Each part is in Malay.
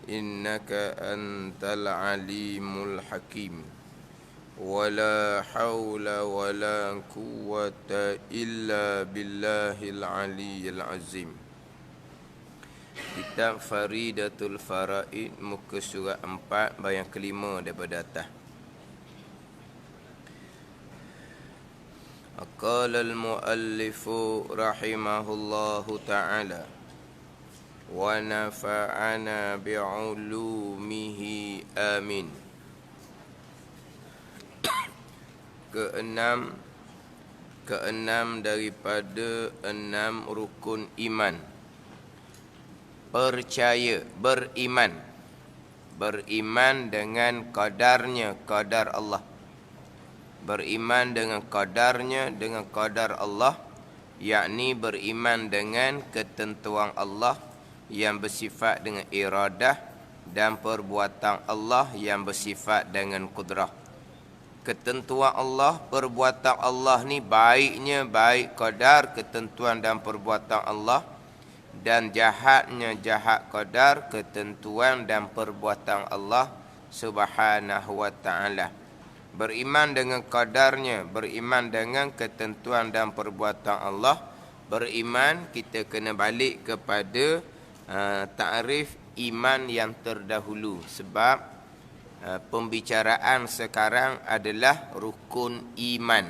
إنك أنت العليم الحكيم ولا حول ولا قوة إلا بالله العلي العظيم. Kitab Faridatul Faraid, muka surat 4, bayang kelima daripada atas. Qala al-muallifu rahimahullahu ta'ala wa nafa'ana bi'ulumihi amin. Keenam daripada 6 rukun iman. Percaya, beriman dengan qadarnya, qadar Allah. Beriman dengan qadarnya, dengan qadar Allah, yakni beriman dengan ketentuan Allah yang bersifat dengan iradah dan perbuatan Allah yang bersifat dengan qudrah. Ketentuan Allah, perbuatan Allah ni baiknya baik qadar ketentuan dan perbuatan Allah, dan jahatnya jahat qadar ketentuan dan perbuatan Allah Subhanahu wa ta'ala. Beriman dengan qadarnya, beriman dengan ketentuan dan perbuatan Allah. Beriman, kita kena balik kepada ta'rif iman yang terdahulu, sebab pembicaraan sekarang adalah rukun iman.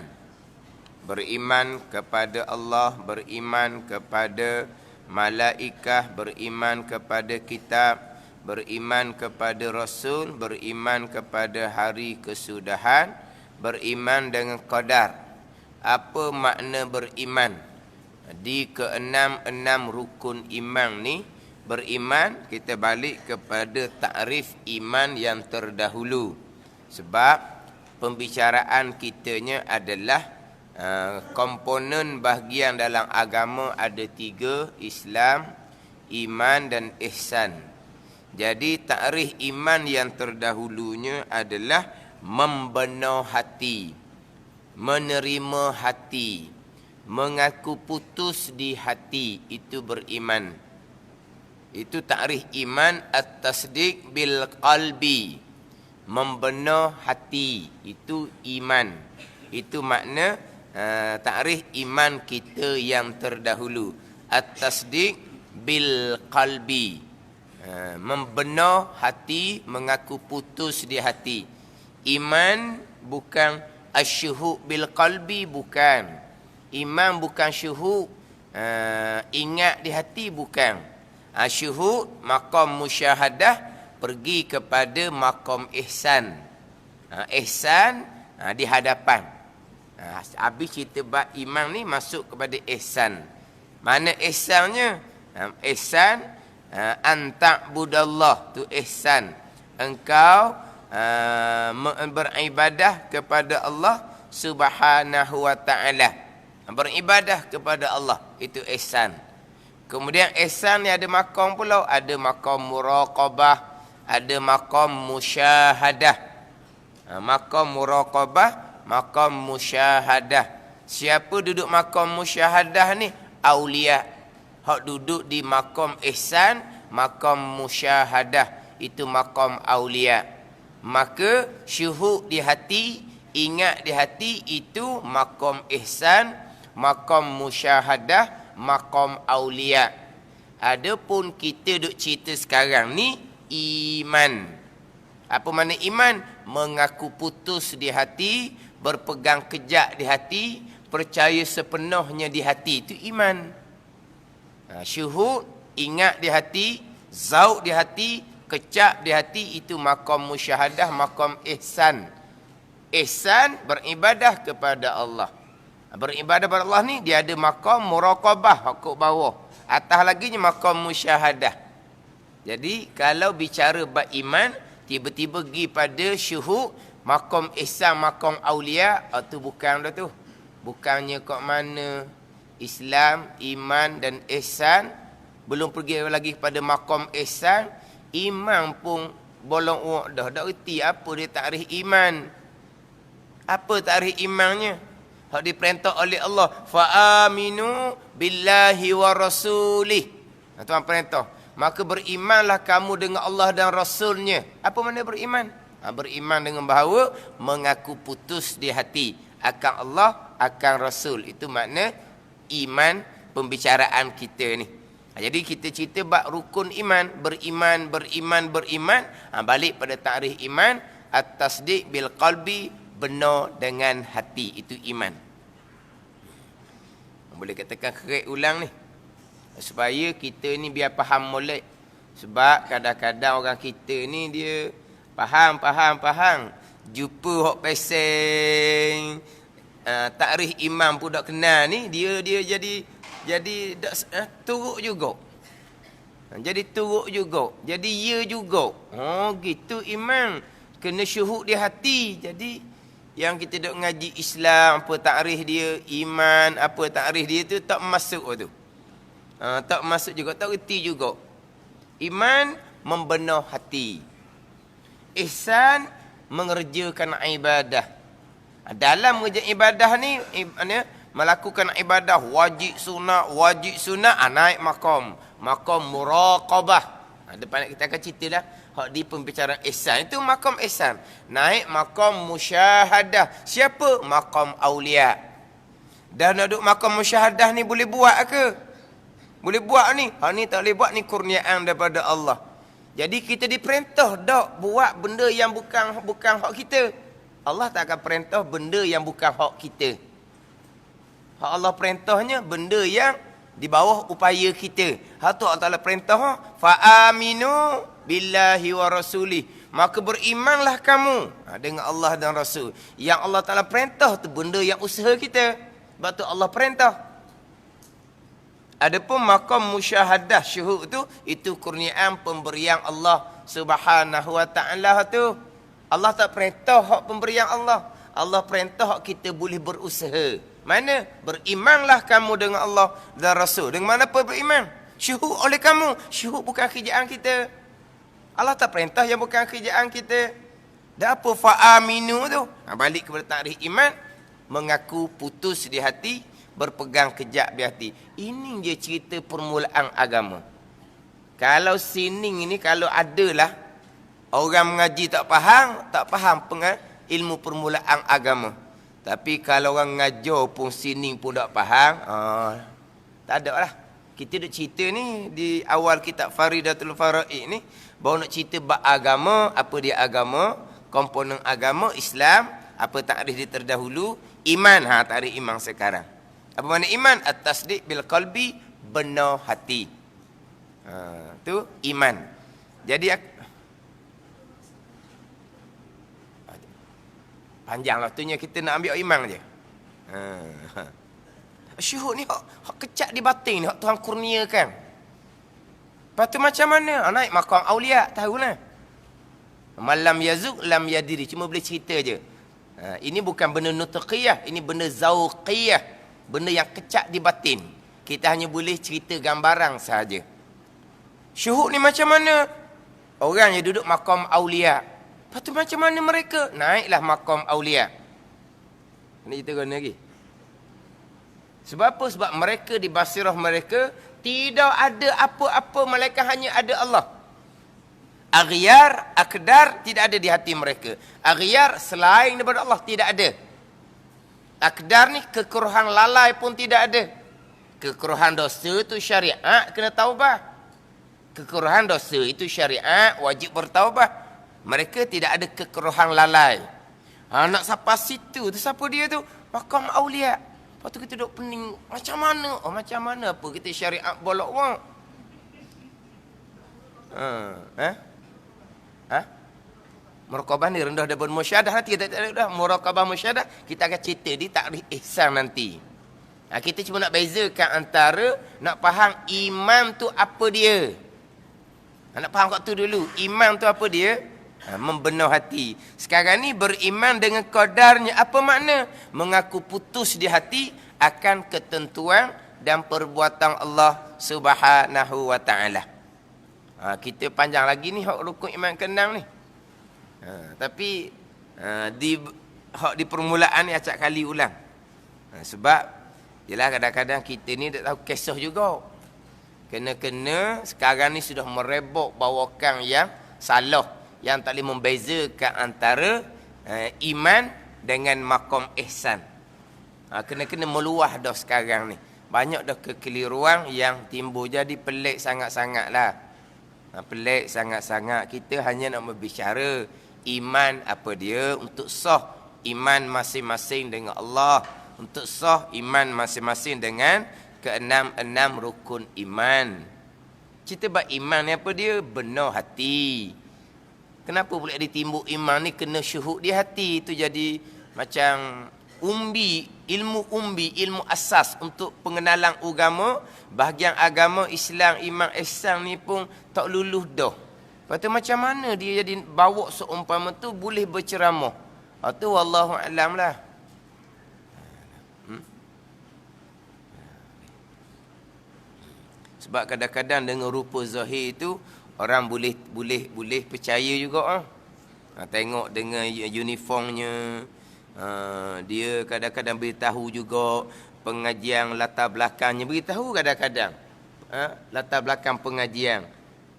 Beriman kepada Allah, beriman kepada malaikat, beriman kepada kitab, beriman kepada Rasul, beriman kepada hari kesudahan, beriman dengan qadar. Apa makna beriman? Di keenam rukun iman ni, beriman, kita balik kepada takrif iman yang terdahulu. Sebab pembicaraan kitanya adalah komponen bahagian dalam agama ada 3, Islam, iman dan ihsan. Jadi takrif iman yang terdahulunya adalah membenar hati, menerima hati, mengaku putus di hati, itu beriman. Itu takrif iman, at-tasdiq bil qalbi, membenar hati, itu iman. Itu makna takrif iman kita yang terdahulu, at-tasdiq bil qalbi, membenar hati, mengaku putus di hati. Iman bukan asyuhud bil qalbi, bukan. Iman bukan syuhud ingat di hati, bukan. Syuhud maqam musyahadah, pergi kepada maqam ihsan. Ihsan di hadapan. Habis cerita bab iman ni masuk kepada ihsan. Mana ihsannya? Ihsan anta'budallah, tu ihsan. Engkau beribadah kepada Allah Subhanahu wa ta'ala. Beribadah kepada Allah, itu ihsan. Kemudian ihsan ni ada maqam pula, ada maqam muraqabah, ada maqam musyahadah. Maqam muraqabah, maqam musyahadah. Siapa duduk maqam musyahadah ni? Aulia. Hak duduk di maqam ihsan, maqam musyahadah, itu maqam aulia. Maka syuhud di hati, ingat di hati, itu maqam ihsan, maqam musyahadah, maqam aulia. Adapun kita duk cerita sekarang ni iman. Apa makna iman? Mengaku putus di hati, berpegang kejak di hati, percaya sepenuhnya di hati, itu iman. Syuhud, ingat di hati, zauq di hati, kecap di hati, itu maqam musyahadah, maqam ihsan. Ihsan beribadah kepada Allah. Beribadah kepada Allah ni dia ada maqam muraqabah, hak bawah. Atas lagi ni maqam musyahadah. Jadi kalau bicara bab iman, tiba-tiba pergi pada syuhud, maqam ihsan, maqam aulia, itu bukan dah tu. Bukannya kok mana Islam, iman dan ihsan, belum pergi lagi kepada maqam ihsan, iman pun bolong uak dah. Tak erti apa dia takrif iman. Apa takrif imannya? Hak diperintah oleh Allah, fa aminu billahi wa rasulih. Tuan perintah, maka berimanlah kamu dengan Allah dan Rasulnya. Apa makna beriman? Beriman dengan bahawa mengaku putus di hati akan Allah, akan Rasul. Itu makna iman pembicaraan kita ni. Jadi kita cerita bab rukun iman, beriman. Balik pada takrif iman, at-tasdiq bil qalbi, benar dengan hati, itu iman. Boleh katakan kerek ulang ni, supaya kita ni biar faham molek. Sebab kadang-kadang orang kita ni dia faham. Jumpa hok peseng takrif iman pun tak kenal ni, dia jadi turuk juga. Jadi turuk juga. Jadi ya juga. Gitu iman. Kena syuhud di hati. Jadi yang kita duk ngaji Islam, apa takrif dia, iman, apa takrif dia tu tak masuk tu. Tak masuk juga, tak reti juga. Iman membenar hati. Ihsan mengerjakan ibadah. Dalam mengerjakan ibadah ni, melakukan ibadah wajib sunat, naik makom muraqabah. Depan kita akan cerita dah hak di pembicaraan ihsan. Itu makom ihsan. Naik makom musyahadah. Siapa? Makom aulia. Dah nak duduk makom musyahadah ni boleh buat ke? Boleh buat ni. Hak ni tak boleh buat, ni kurniaan daripada Allah. Jadi kita diperintah dak buat benda yang bukan hak kita. Allah tak akan perintah benda yang bukan hak kita. Hak Allah perintahnya benda yang di bawah upaya kita. Hak tu Allah Taala perintah, fa aminu billahi wa rasulih. Maka berimanlah kamu dengan Allah dan Rasul. Yang Allah Taala perintah tu benda yang usaha kita. Sebab tu Allah perintah. Adapun maqam musyahadah syuhud tu, itu kurniaan pemberian Allah Subhanahu wa taala tu. Allah tak perintah hak pemberian Allah. Allah perintah hak kita boleh berusaha. Mana? Berimanlah kamu dengan Allah dan Rasul. Dengan mana apa beriman? Syuhud oleh kamu. Syuhud bukan kerjaan kita. Allah tak perintah yang bukan kerjaan kita. Dan apa fa'aminu tu? Balik kepada takrif iman. Mengaku putus di hati, berpegang kejap di hati. Ini je cerita permulaan agama. Kalau sining ini, kalau adalah orang mengaji tak faham ilmu permulaan agama. Tapi kalau orang ngajar pun sining pun tak faham, tak ada lah. Kita duk cerita ni di awal kitab Faridatul Faraid ni, baru nak cerita bab agama, apa dia agama, komponen agama Islam, apa takrif dia terdahulu, iman, takrif iman sekarang. Apa makna iman? At-tasdiq bil qalbi, benar hati. Tu iman. Jadi panjang lah tunya, kita nak ambil iman je. Syuhud ni hak kecak di batin ni, hak Tuhan kurniakan. Lepas tu macam mana? Naik maqam aulia, tahulah. Malam yazuk lam yadiri, cuma boleh cerita je. Ini bukan benda nutqiyah, ini benda zauqiyah, benda yang kecak di batin. Kita hanya boleh cerita gambaran sahaja. Syuhud ni macam mana? Orang yang duduk maqam aulia. Lepas tu macam mana mereka? Naiklah maqam aulia. Ini kita guna lagi. Sebab apa? Sebab mereka di basirah mereka tidak ada apa-apa, melainkan hanya ada Allah. Aghyar, akdar tidak ada di hati mereka. Aghyar selain daripada Allah tidak ada. Akdar ni kekurangan lalai pun tidak ada. Kekurangan dosa itu syariat, kena taubat. Kekurangan dosa itu syariat, wajib bertaubat. Mereka tidak ada kekerohan lalai. Nak siapa situ tu, siapa dia tu? Maqam aulia. Lepas tu kita duduk pening. Macam mana? Macam mana apa? Kita syariat bolak wang. Muraqabah ni rendah daripada musyahadah. Nanti kita tak ada muraqabah musyahadah. Kita akan cerita di takrif ihsan nanti. Kita cuma nak bezakan antara, nak faham iman tu apa dia. Nak faham kat tu dulu. Iman tu apa dia? Membenar hati. Sekarang ni beriman dengan qadarnya. Apa makna? Mengaku putus di hati akan ketentuan dan perbuatan Allah Subhanahu wa taala. Kita panjang lagi ni hak rukun iman keenam ni. Tapi di permulaan ni acak kali ulang. Sebab yalah kadang-kadang kita ni tak tahu kisah juga. Kena-kena sekarang ni sudah merebok bawakan yang salah, yang tak boleh membezakan antara iman dengan maqam ihsan. Kena-kena meluah dah sekarang ni. Banyak dah kekeliruan yang timbul, jadi pelik sangat-sangat lah. Pelik sangat-sangat. Kita hanya nak berbicara iman apa dia, untuk sah iman masing-masing dengan Allah, untuk sah iman masing-masing dengan keenam rukun iman. Cerita bab iman ni apa dia? Benar hati. Kenapa pula ditimbuk iman ni kena syuhud di hati? Itu jadi macam ilmu asas untuk pengenalan agama. Bahagian agama Islam, iman, ihsan ni pun tak lulus dah. Lepas tu macam mana dia jadi bawa seumpama tu boleh berceramah? Tu wallahu alam lah. Sebab kadang-kadang dengan rupa zahir itu orang boleh percaya juga. Tengok dengan uniformnya, dia kadang-kadang beritahu juga pengajian latar belakangnya, beritahu kadang-kadang latar belakang pengajian.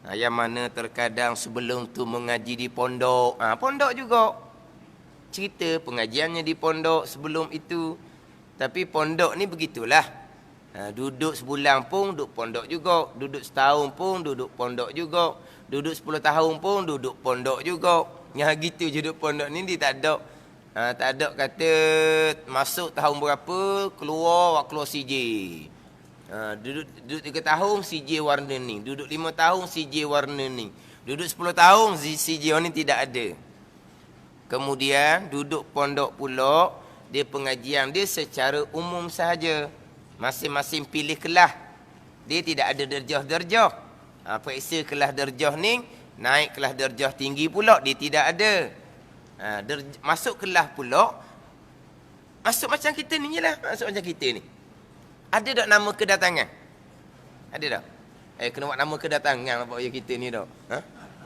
Yang mana terkadang sebelum tu mengaji di pondok, pondok juga cerita pengajiannya di pondok sebelum itu. Tapi pondok ni begitulah. Duduk sebulan pun duduk pondok juga, duduk setahun pun duduk pondok juga, duduk 10 tahun pun duduk pondok juga. Yang gitu je duduk pondok ni dia tak ada. Tak ada kata masuk tahun berapa keluar CJ. Duduk 3 tahun CJ warna ni, duduk 5 tahun CJ warna ni, duduk 10 tahun CJ warna ni, tidak ada. Kemudian duduk pondok pula, dia pengajian dia secara umum sahaja. Masing-masing pilih kelas. Dia tidak ada derjah-derjah. Periksa kelas derjah ni, naik kelas derjah tinggi pula, dia tidak ada. Masuk kelas pula, masuk macam kita ni je lah. Masuk macam kita ni. Ada tak nama kedatangan? Ada tak? Kena buat nama kedatangan lah buat kita ni tak?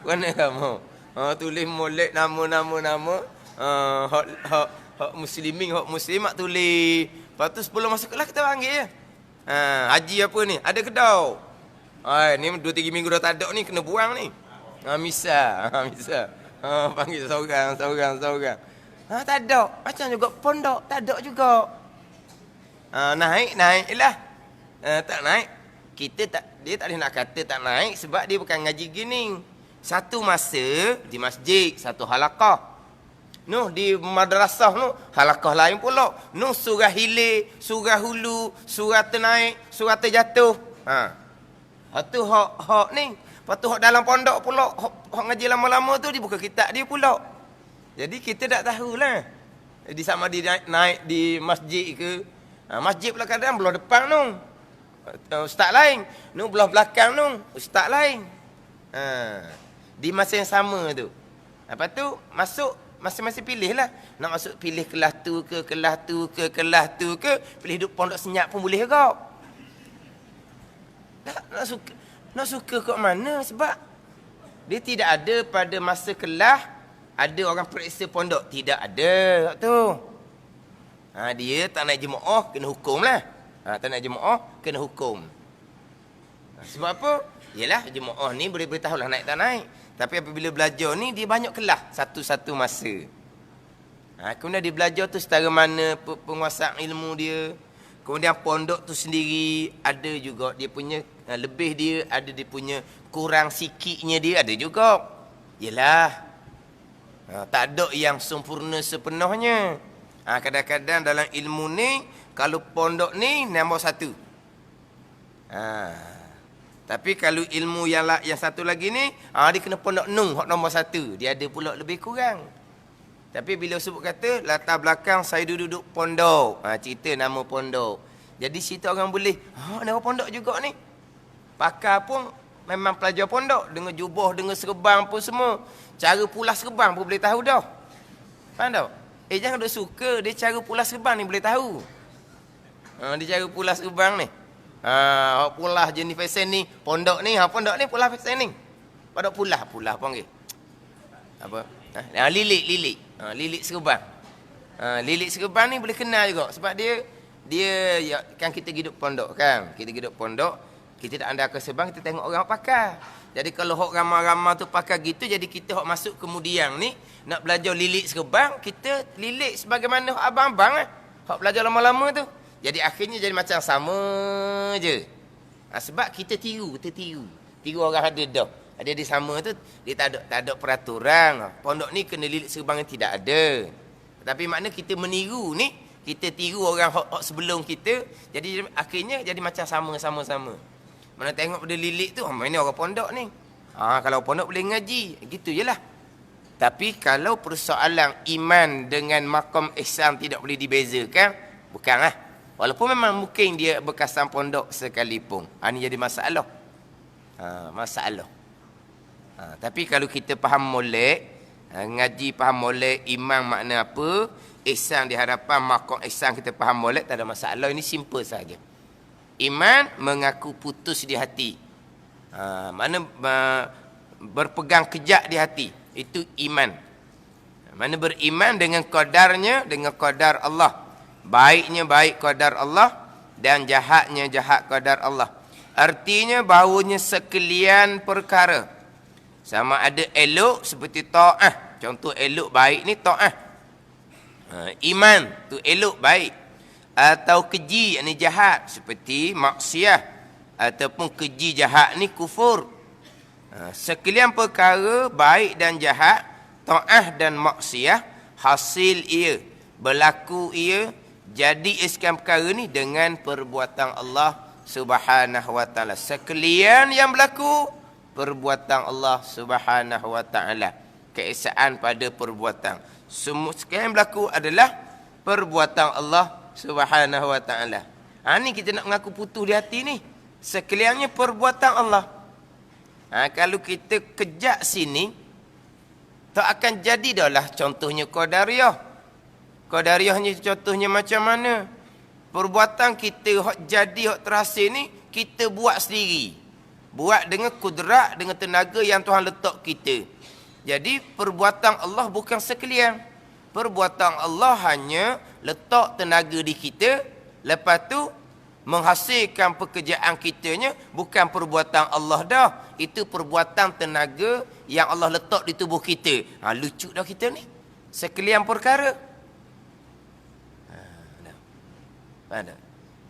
Mana kamu? Tulis molek nama. Hak muslimin, hak muslimat tulis. Lepas tu 10 masuk kelas kita panggil je. Haji apa ni? Ada kedau. Ni 2-3 minggu dah tak ada ni, kena buang ni. Misa. Panggil seorang. Tak ada. Macam juga pondok, tak ada juga. Naik lah. Tak naik. Dia tak boleh nak kata tak naik sebab dia bukan ngaji gini. Satu masa di masjid, satu halaqah. Di madrasah halaqah lain pula. Surah hilir, surah hulu, surah ternaik, surah terjatuh. Tu hak ni. Lepas tu hak dalam pondok pula, hak ngaji lama-lama tu dia buka kitab dia pula. Jadi kita tak tahulah. Jadi sama dia naik di masjid ke. Masjid pula kadang belah depan ustaz lain. Belah belakang ustaz lain. Di masa yang sama tu. Lepas tu masuk, masing-masing pilih lah. Nak masuk pilih kelas tu ke, pilih duduk pondok senyap pun boleh kau. Nak suka kat mana? Sebab dia tidak ada pada masa kelas ada orang periksa pondok. Tidak ada tu. Dia tak naik jemaah, kena hukum lah. Tak naik jemaah, kena hukum. Sebab apa? Yelah, jemaah ni boleh beritahu lah naik tak naik. Tapi apabila belajar ni, dia banyak kelas satu-satu masa. Kemudian dia belajar tu setara mana penguasaan ilmu dia. Kemudian pondok tu sendiri ada juga dia punya lebih dia, ada dia punya kurang sikitnya dia, ada juga. Yelah, tak ada yang sempurna sepenuhnya. Kadang-kadang dalam ilmu ni, kalau pondok ni nombor 1. Tapi kalau ilmu yang satu lagi ni, dia kena pondok hak nombor 1. Dia ada pula lebih kurang. Tapi bila sebut kata latar belakang saya duduk pondok, cerita nama pondok. Jadi situ orang boleh, nama pondok juga ni. Pakar pun memang pelajar pondok, dengan jubah, dengan serban pun semua. Cara pulas serban pun boleh tahu dah. Faham tak? Jangan duk suka dia cara pulas serban ni boleh tahu. Dia cara pulas serban ni. Pulas jenis fashion ni, pondok ni pulas fashion ni. Pada pulah panggil. Apa? Lilik. Lilik serban. Lilik serban ni boleh kenal juga sebab dia kan kita hidup pondok kan. Kita hidup pondok, Kita tak ada keserbang, kita tengok orang pakai. Jadi kalau hok ramai-ramai tu pakai gitu, jadi kita hok masuk kemudian ni, nak belajar lilit serban, kita lilit sebagaimana hok abang-abang lah. Hok belajar lama-lama tu. Jadi akhirnya jadi macam sama je. Sebab kita tertiru. Tiru orang ada dah. Dia sama tu, dia tak ada peraturan. Pondok ni kena lilit serban tidak ada. Tapi makna kita meniru ni, kita tiru orang hok sebelum kita, jadi akhirnya jadi macam sama-sama. Mana tengok pada lilit tu, mana orang pondok ni. Kalau pondok boleh ngaji, gitu je lah. Tapi kalau persoalan iman dengan maqam ihsan tidak boleh dibezakan, bukanlah. Walaupun memang mungkin dia berkesan pondok sekalipun. Ini jadi masalah. Masalah. Tapi kalau kita faham molek, ngaji faham molek, iman makna apa, ihsan di hadapan maqam ihsan kita faham molek, tak ada masalah. Ini simple saja. Iman mengaku putus di hati. Mana berpegang kejak di hati. Itu iman. Mana beriman dengan qadarnya, dengan qadar Allah. Baiknya baik qadar Allah dan jahatnya jahat qadar Allah. Artinya bahawanya sekalian perkara. Sama ada elok seperti ta'ah. Contoh elok baik ni ta'ah. Iman tu elok baik. Atau keji ni jahat seperti maksiat. Ataupun keji jahat ni kufur. Sekalian perkara baik dan jahat, ta'ah dan maksiat, hasil ia, berlaku ia, jadi sekian perkara ni dengan perbuatan Allah Subhanahu wa ta'ala. Sekalian yang berlaku perbuatan Allah Subhanahu wa ta'ala. Keesaan pada perbuatan. Semua sekalian yang berlaku adalah perbuatan Allah Subhanahu wa ta'ala. Ni kita nak mengaku putus di hati ni. Sekaliannya perbuatan Allah. Kalau kita kejak sini, tak akan jadi dah lah. Contohnya Qadariyah. Qadariyahnya contohnya macam mana? Perbuatan kita hak jadi, hak terasa ni, kita buat sendiri. Buat dengan kudrat, dengan tenaga yang Tuhan letak kita. Jadi perbuatan Allah bukan sekalian. Perbuatan Allah hanya letak tenaga di kita, lepas tu menghasilkan pekerjaan kitanya, bukan perbuatan Allah dah. Itu perbuatan tenaga yang Allah letak di tubuh kita. Lucu dah kita ni. Sekalian perkara.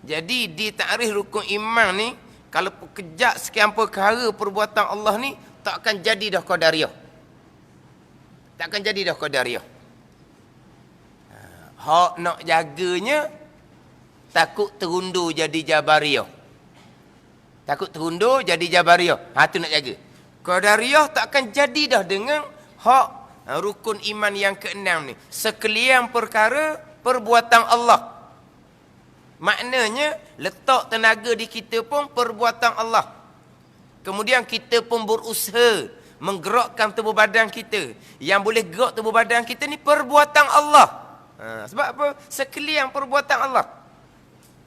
Jadi di takrif rukun iman ni, kalau kejap sekian perkara perbuatan Allah ni, tak akan jadi dah Qadariyah. Tak akan jadi dah Qadariyah. Hak nak jaganya, takut terundur jadi Jabariyah. Takut terundur jadi Jabariyah. Tu nak jaga. Qadariyah tak akan jadi dah dengan hak rukun iman yang keenam ni. Sekalian perkara perbuatan Allah. Maknanya letak tenaga di kita pun perbuatan Allah. Kemudian kita pun berusaha menggerakkan tubuh badan kita. Yang boleh gerak tubuh badan kita ni perbuatan Allah. Sebab apa? Sekalian perbuatan Allah.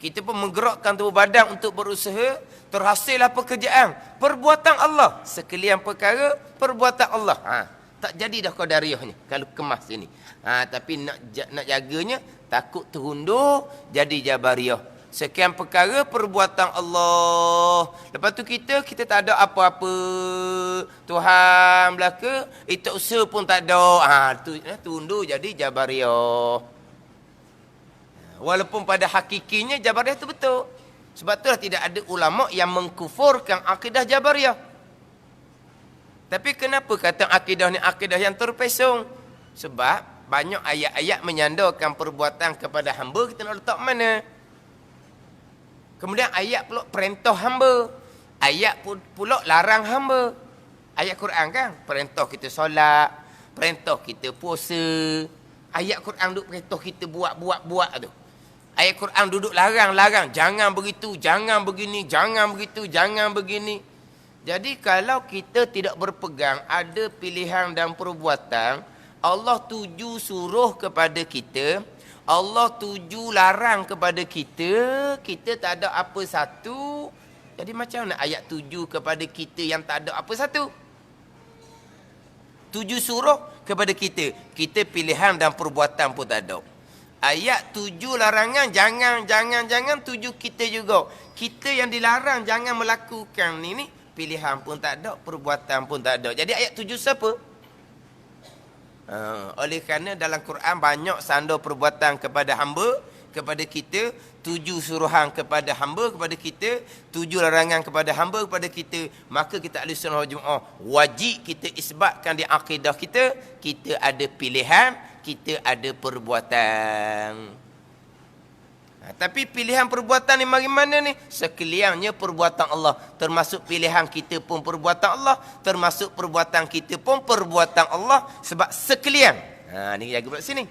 Kita pun menggerakkan tubuh badan untuk berusaha, terhasillah pekerjaan. Perbuatan Allah. Sekalian perkara, perbuatan Allah. Tak jadi dah Qadariyah ni, kalau kemas ini. Tapi nak jaganya, takut terundur, jadi Jabariyah. Sekian perkara, perbuatan Allah. Lepas tu kita tak ada apa-apa. Tuhan belaka, itu usaha pun tak ada. Terundur, jadi Jabariyah. Walaupun pada hakikinya Jabariyah itu betul. Sebab itulah tidak ada ulama yang mengkufurkan akidah Jabariyah. Tapi kenapa kata akidah ni akidah yang terpesong? Sebab banyak ayat-ayat menyandarkan perbuatan kepada hamba, kita nak letak mana? Kemudian ayat pula perintah hamba. Ayat pula larang hamba. Ayat Quran kan? Perintah kita solat, perintah kita puasa. Ayat Quran duduk perintah kita buat tu. Ayat Quran duduk larang. Jangan begitu, jangan begini, jangan begitu, jangan begini. Jadi kalau kita tidak berpegang ada pilihan dan perbuatan, Allah tuju suruh kepada kita, Allah tuju larang kepada kita, kita tak ada apa satu. Jadi macam mana ayat tuju kepada kita yang tak ada apa satu? Tuju suruh kepada kita, kita pilihan dan perbuatan pun tak ada. Ayat 7 larangan, jangan 7 kita juga. Kita yang dilarang jangan melakukan ni pilihan pun tak ada, perbuatan pun tak ada. Jadi ayat 7 siapa? Oleh kerana dalam Quran banyak sanda perbuatan kepada hamba, kepada kita, 7 suruhan kepada hamba, kepada kita, 7 larangan kepada hamba, kepada kita. Maka kita ahli sunnah wal jamaah wajib kita isbatkan di akidah kita, kita ada pilihan, kita ada perbuatan. Tapi pilihan perbuatan ni bagaimana ni? Sekaliannya perbuatan Allah. Termasuk pilihan kita pun perbuatan Allah, termasuk perbuatan kita pun perbuatan Allah. Sebab sekalian. Ni jaga pula sini.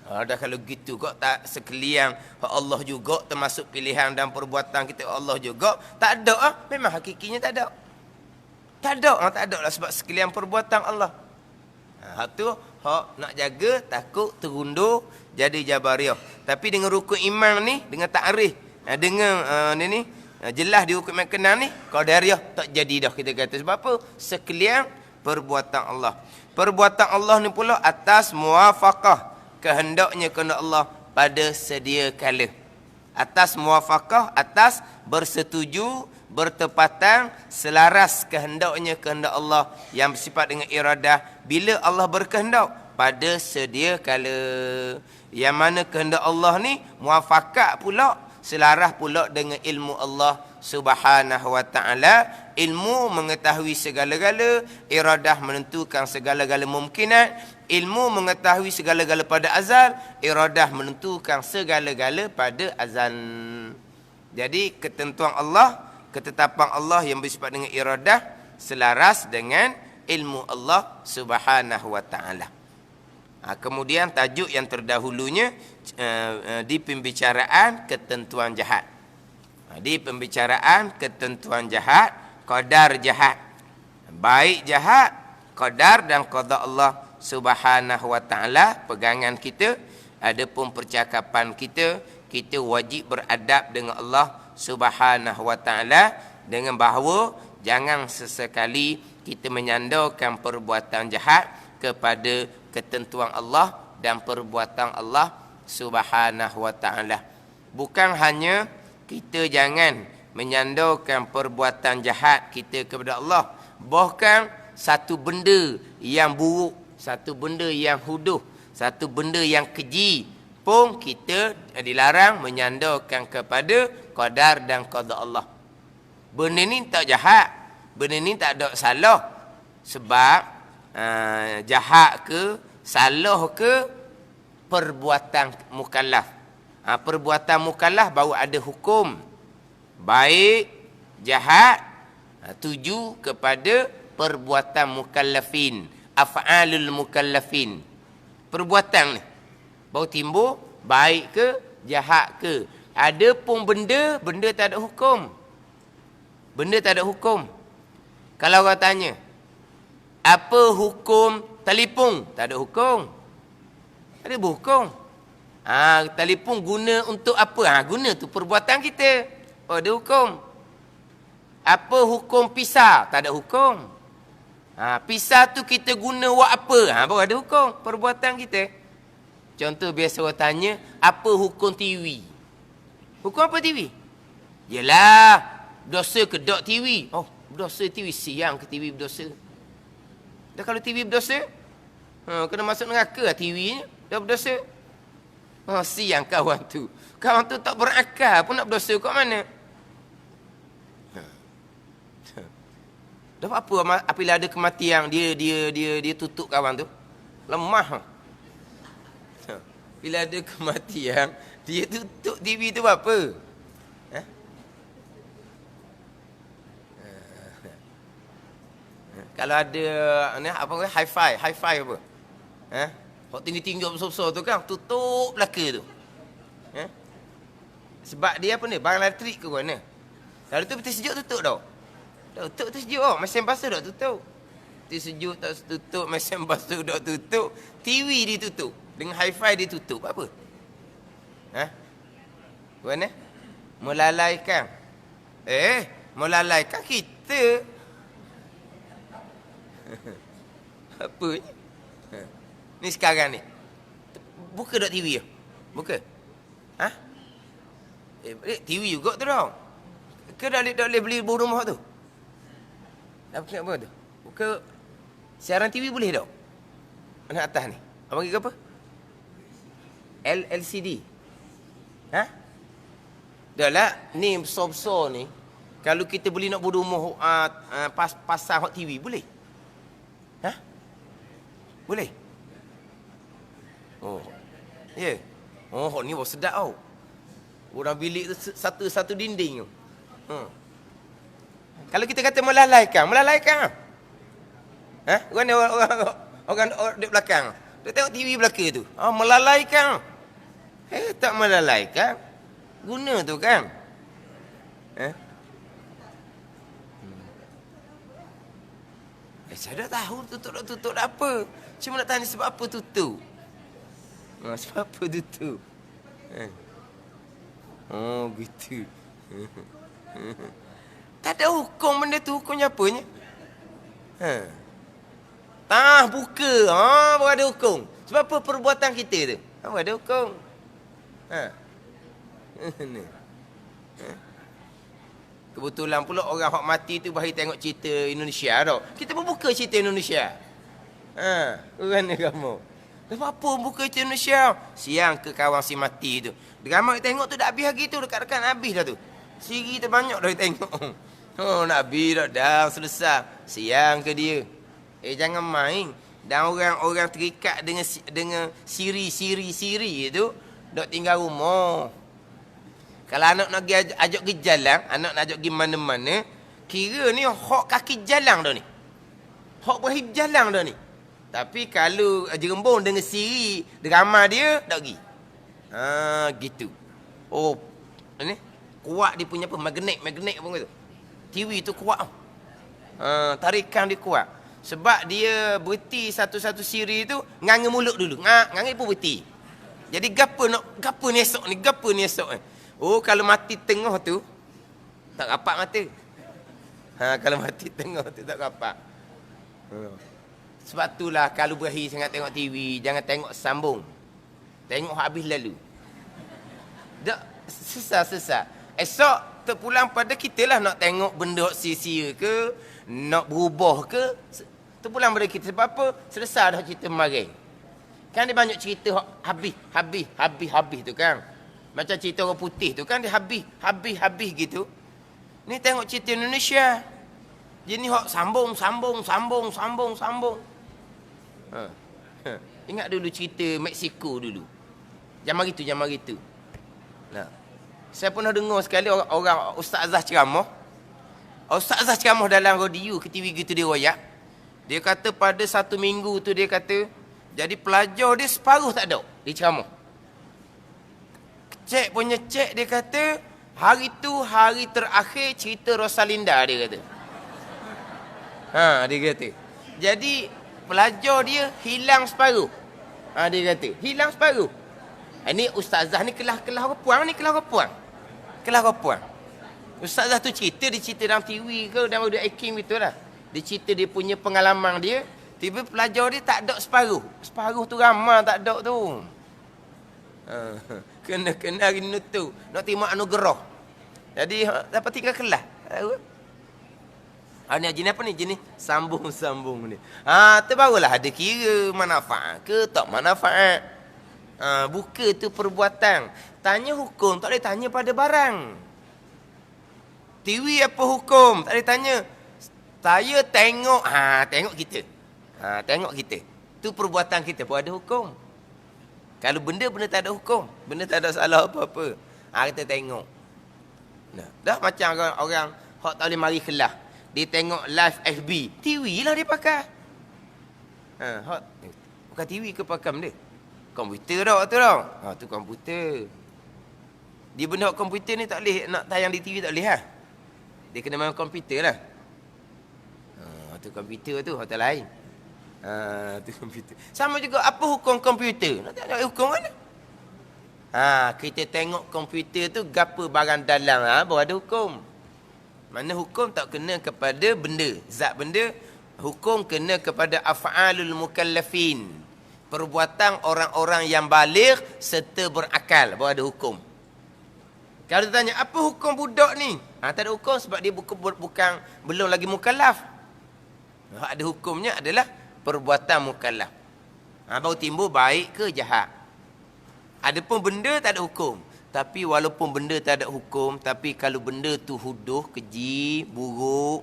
Dah kalau gitu kok tak sekalian Allah juga termasuk pilihan dan perbuatan kita Allah juga. Tak ada memang hakikinya tak ada. Tak ada lah sebab sekalian perbuatan Allah. Hak tu hak nak jaga takut terundur jadi Jabariyah. Tapi dengan rukun iman ni, dengan takrif, dengan jelas di rukun iman kenal ni, Qadariyah tak jadi dah kita kata. Sebab apa? Sekalian perbuatan Allah. Perbuatan Allah ni pula atas muwafaqah, kehendaknya kehendak Allah pada sedia kala. Atas muwafaqah, atas bersetuju, bertepatan, selaras kehendaknya kehendak Allah yang bersifat dengan iradah. Bila Allah berkehendak pada sedia kala, yang mana kehendak Allah ni muwafaqat pula, selaras pula dengan ilmu Allah Subhanahu wa taala. Ilmu mengetahui segala-gala, iradah menentukan segala-gala mungkinat. Ilmu mengetahui segala-gala pada azal, iradah menentukan segala-gala pada azal. Jadi ketentuan Allah, ketetapan Allah yang bersifat dengan iradah selaras dengan ilmu Allah Subhanahu wa taala. Kemudian tajuk yang terdahulunya di pembicaraan ketentuan jahat. Di pembicaraan ketentuan jahat, qadar jahat. Baik jahat, qadar dan qada Allah Subhanahu wa taala pegangan kita. Adapun percakapan kita, kita wajib beradab dengan Allah Subhanahu wa taala dengan bahawa jangan sesekali kita menyandarkan perbuatan jahat kepada ketentuan Allah dan perbuatan Allah Subhanahu wa taala. Bukan hanya kita jangan menyandarkan perbuatan jahat kita kepada Allah, bahkan satu benda yang buruk, satu benda yang huduh, satu benda yang keji pun kita dilarang menyandarkan kepada qadar dan qada Allah. Benda ni tak jahat, benda ni tak ada salah. Sebab jahat ke, salah ke, perbuatan mukallaf. Perbuatan mukallaf baru ada hukum. Baik, jahat, tuju kepada perbuatan mukallafin. Af'alul mukallafin. Perbuatan ni baru timbul baik ke, jahat ke. Ada pun benda tak ada hukum. Benda tak ada hukum. Kalau orang tanya, apa hukum telefon? Tak ada hukum. Ada hukum. Telefon guna untuk apa? Guna tu perbuatan kita. Oh, ada hukum. Apa hukum pisah? Tak ada hukum. Pisah tu kita guna buat apa? Baru ada hukum perbuatan kita. Contoh biasa orang tanya, apa hukum TV? Hukum apa TV? Yelah, dosa ke dok TV? Oh, dosa TV. Siang ke TV berdosa? Dah kalau TV berdosa, kena masuk neraka lah TV ni. Dah berdosa. Siang kawan tu. Kawan tu tak berakal pun nak berdosa kat mana? Dah apa apabila ada kematian dia tutup kawan tu? Lemah. Bila ada kematian, dia tutup TV tu apa? Kalau ada ni apa hi-fi apa? Hok tinggi-tinggi besar-besar tu kan tutup belaka tu. Sebab dia apa ni? Barang elektrik ke mana? Kalau tu betul sejuk tutup dah. Dah tutup tu sejuk oh, mesin basuh dah tutup. Betul sejuk tak tutup, mesin basuh dah tutup, TV ditutup. Dengan hi-fi ditutup apa? Mana? Melalaikan. Melalaikan kita. Apa ni? Ni sekarang ni. buka tak TV tu? Buka. Ha? TV juga tu dah. Ke dah boleh beli bawah rumah tu? Dah buka apa tu? Buka siaran TV boleh tak? Mana atas ni? Abang panggil apa? LCD. Ha? Dah lah, ni besar-besar ni. Kalau kita beli nak bawah rumah pasang hot TV, boleh? Ha? Boleh? Oh. Ya. Yeah. Oh, ni baru sedap tau. Orang bilik tu satu dinding tu. Kalau kita kata melalaikan. Ha? Orang di belakang. Dia tengok TV belakang tu. Melalaikan. Tak melalaikan. Guna tu kan. Saya dah tahu tutup apa. Cuma nak tanya sebab apa tutup. Sebab apa tutup. Oh gitu. Tak ada hukum benda tu. Hukumnya apanya? Buka. Baru ada hukum. Sebab apa perbuatan kita tu? Baru ada hukum. Kebetulan pula orang hak mati tu bahari tengok cerita Indonesia tau. Kita pun buka cerita Indonesia. Orang ni kamu. Sebab apa buka cerita Indonesia? Siang ke kawan si mati tu. Drama tengok tu dah habis lagi tu. Dekat-dekat habis dah tu. Siri tu banyak dah tengok. Nak habis dah selesai. Siang ke dia. Jangan main. Dan orang terikat dengan siri tu. Dok tinggal rumah. Kalau anak nak ajak pergi jalan, anak nak ajak pergi mana-mana, kira ni hak kaki jalan dah ni. Hak berhib jalan dah ni. Tapi kalau jerembung dengan siri, drama dia, tak pergi. Gitu. Oh, ni kuat dia punya apa? Magnet apa tu. TV tu kuat. Tarikan dia kuat. Sebab dia berhenti satu-satu siri tu, nganga mulut dulu. Nganga pun berhenti. Jadi gapo ni esok ni. Oh, kalau mati tengah tu, tak rapat mata. Kalau mati tengah tu, tak rapat. Sebab itulah, kalau berakhir sangat tengok TV, jangan tengok sambung. Tengok habis lalu. Tak, sesat. Esok, terpulang pada kita lah nak tengok benda sia-sia ke, nak berubah ke. Terpulang pada kita. Sebab apa? Selesai dah cerita kemarin. Kan dia banyak cerita habis tu kan. Macam cerita orang putih tu kan dia habis gitu. Ni tengok cerita Indonesia. Dia ni hok sambung. Ingat dulu cerita Mexico dulu. Zaman itu. Nah. Saya pernah dengar sekali orang ustazah ceramah. Ustazah ceramah dalam radio ke TV gitu dia royak. Dia kata pada 1 minggu tu dia kata jadi pelajar dia separuh tak ada di ceramah. Cek dia kata hari tu hari terakhir cerita Rosalinda dia kata. Dia kata. Jadi pelajar dia hilang separuh. Dia kata hilang separuh. Ini ustazah ni kelas orang puan. Ustazah tu cerita dalam TV ke dalam audio acting gitulah. Dia cerita dia punya pengalaman dia. Tiba pelajar dia tak ada separuh. Separuh tu ramai tak ada tu. Kena hari ni tu. Nak terima anugerah. Jadi dapat 3 kelas. Ni jenis apa ni? Jenis sambung-sambung ni. Tu barulah ada kira manfaat ke tak manfaat. Buka tu perbuatan. Tanya hukum, tak boleh tanya pada barang. TV apa hukum? Tak boleh tanya. Saya tengok. Tengok kita. Tengok kita. Tu perbuatan kita pun ada hukum. Kalau benda tak ada hukum. Benda tak ada salah apa-apa. Kita tengok. Dah macam orang hak tak boleh mari kelas. Dia tengok live FB. TV lah dia pakai. Bukan TV ke pakam dia? Komputer tu dah. Tu komputer. Dia benda komputer ni tak boleh nak tayang di TV tak boleh lah. Dia kena main komputer lah. Tu komputer tu hotel lain. Tu komputer. Sama juga apa hukum komputer? Nak tengok hukum mana? Kita tengok komputer tu gapo barang dalam baru ada hukum. Mana hukum tak kena kepada benda, zat benda. Hukum kena kepada af'alul mukallafin. Perbuatan orang-orang yang baligh serta berakal, baru ada hukum. Kalau ditanya, apa hukum budak ni? Tak ada hukum sebab dia bukan belum lagi mukallaf. Ada hukumnya adalah perbuatan mukallaf. Baru timbul baik ke jahat. Adapun benda tak ada hukum. Tapi walaupun benda tak ada hukum, tapi kalau benda tu huduh, keji, buruk,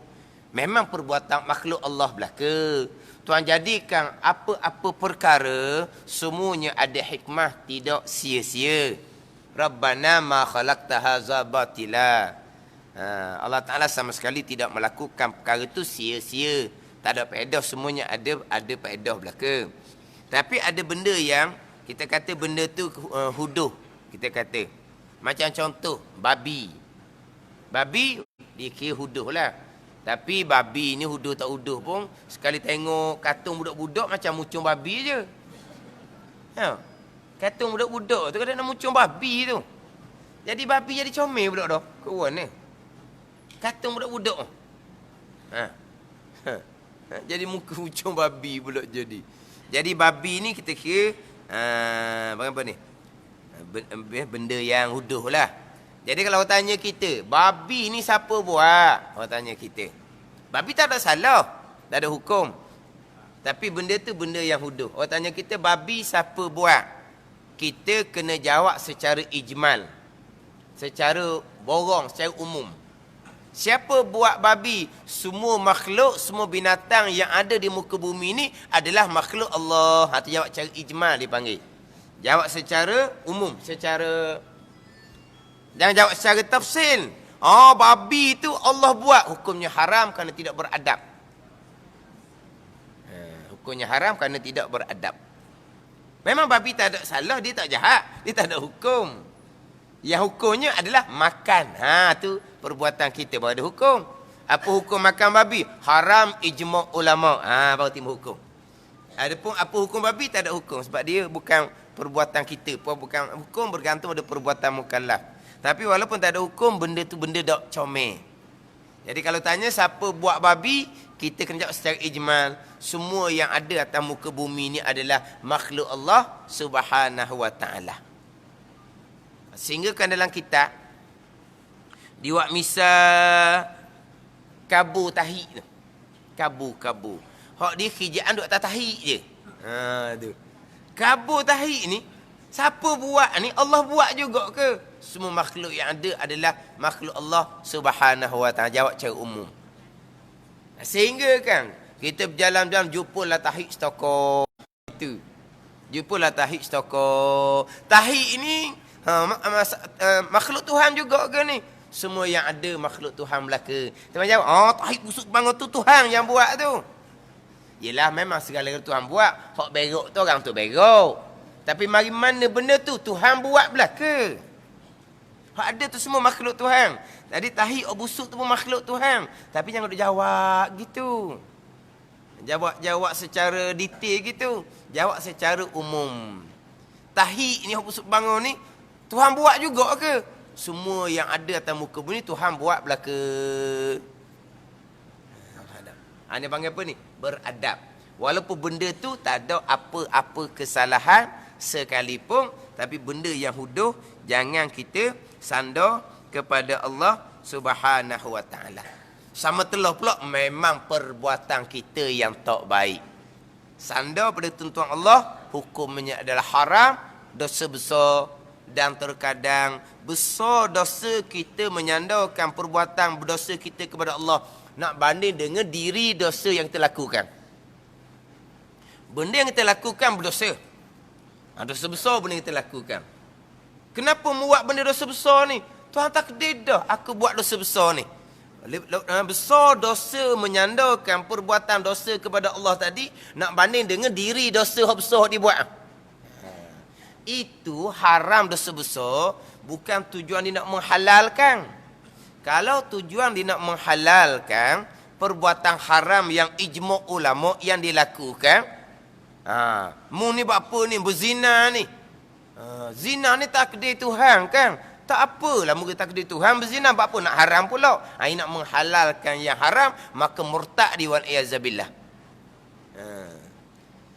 memang perbuatan makhluk Allah belaka. Tuhan jadikan apa-apa perkara semuanya ada hikmah, tidak sia-sia. Rabbana ma khalaqta hadza batila. Allah Taala sama sekali tidak melakukan perkara itu sia-sia. Tak ada faedah, semuanya ada faedah belaka. Tapi ada benda yang kita kata benda tu huduh. Kita kata macam contoh babi. Babi dia kira huduh lah. Tapi babi ni huduh tak huduh pun, sekali tengok kartun budak-budak macam muncung babi je. Kartun budak-budak tu kadang nak muncung babi tu. Jadi babi jadi comel budak dah. Kawan ni. Kartun budak-budak. Jadi muka muncung babi pula jadi. Jadi babi ni kita kira apa ni? Benda yang huduh lah. Jadi kalau orang tanya kita, babi ni siapa buat? Orang tanya kita. Babi tak ada salah, tak ada hukum. Tapi benda tu benda yang huduh. Orang tanya kita, babi siapa buat? Kita kena jawab secara ijmal. Secara borong, secara umum. Siapa buat babi? Semua makhluk, semua binatang yang ada di muka bumi ni adalah makhluk Allah. Itu jawab secara ijmal dipanggil. Jawab secara umum, secara... Jangan jawab secara tafsil. Babi tu Allah buat. Hukumnya haram kerana tidak beradab. Hukumnya haram kerana tidak beradab. Memang babi tak ada salah, dia tak jahat, dia tak ada hukum. Yang hukumnya adalah makan. Tu perbuatan kita baru ada hukum. Apa hukum makan babi? Haram ijma' ulama. Baru timbul hukum. Adapun apa hukum babi tak ada hukum sebab dia bukan perbuatan kita. Bukan hukum bergantung pada perbuatan mukallaf. Tapi walaupun tak ada hukum, benda tu benda tak comel. Jadi kalau tanya siapa buat babi, kita kena jawab secara ijmal. Semua yang ada atas muka bumi ni adalah makhluk Allah Subhanahu wa ta'ala. Sehingga kan dalam kitab diwak misal kabu tahi tu. Kabu. Hak dia kerjaan duk atas tahi je. Tu. Kabu tahi ni siapa buat ni? Allah buat juga ke? Semua makhluk yang ada adalah makhluk Allah Subhanahu wa ta'ala. Jawab secara umum. Sehingga kan kita berjalan-jalan jumpalah tahi stokor itu. Jumpalah tahi stokor. Tahi ini makhluk Tuhan juga ke ni? Semua yang ada makhluk Tuhan belaka. Tuan jawab, tahi busuk bangun tu Tuhan yang buat tu. Yelah memang segala Tuhan buat. Hak berok tu orang tu berok. Tapi mari mana benda tu Tuhan buat belaka. Hak ada tu semua makhluk Tuhan. Jadi tahi busuk tu pun makhluk Tuhan. Tapi jangan duk jawab gitu. Jawab secara detail gitu. Jawab secara umum. Tahi ni busuk bangun ni Tuhan buat juga ke? Semua yang ada atas muka bumi Tuhan buat belaka. Dia panggil apa ni? Beradab. Walaupun benda tu tak ada apa-apa kesalahan sekalipun, tapi benda yang huduh jangan kita sandar kepada Allah Subhanahu wa ta'ala. Sama telah pula memang perbuatan kita yang tak baik. Sandar pada tuntunan Allah, hukumnya adalah haram, dosa besar. Dan terkadang besar dosa kita menyandarkan perbuatan berdosa kita kepada Allah. Nak banding dengan diri dosa yang kita lakukan. Benda yang kita lakukan berdosa. Dosa besar benda yang kita lakukan. Kenapa buat benda dosa besar ni? Tuhan takdir dah aku buat dosa besar ni. Besar dosa menyandarkan perbuatan dosa kepada Allah tadi, nak banding dengan diri dosa besar dibuat. Itu haram dosa besar, bukan tujuan dia nak menghalalkan. Kalau tujuan dia nak menghalalkan perbuatan haram yang ijma' ulama yang dilakukan, mu ni buat apa ni? Berzina ni. Zina ni takdir Tuhan kan? Tak apalah mungkin takdir Tuhan berzina, buat apa nak haram pula? Ini nak menghalalkan yang haram, maka murtad di wal iyazabillah.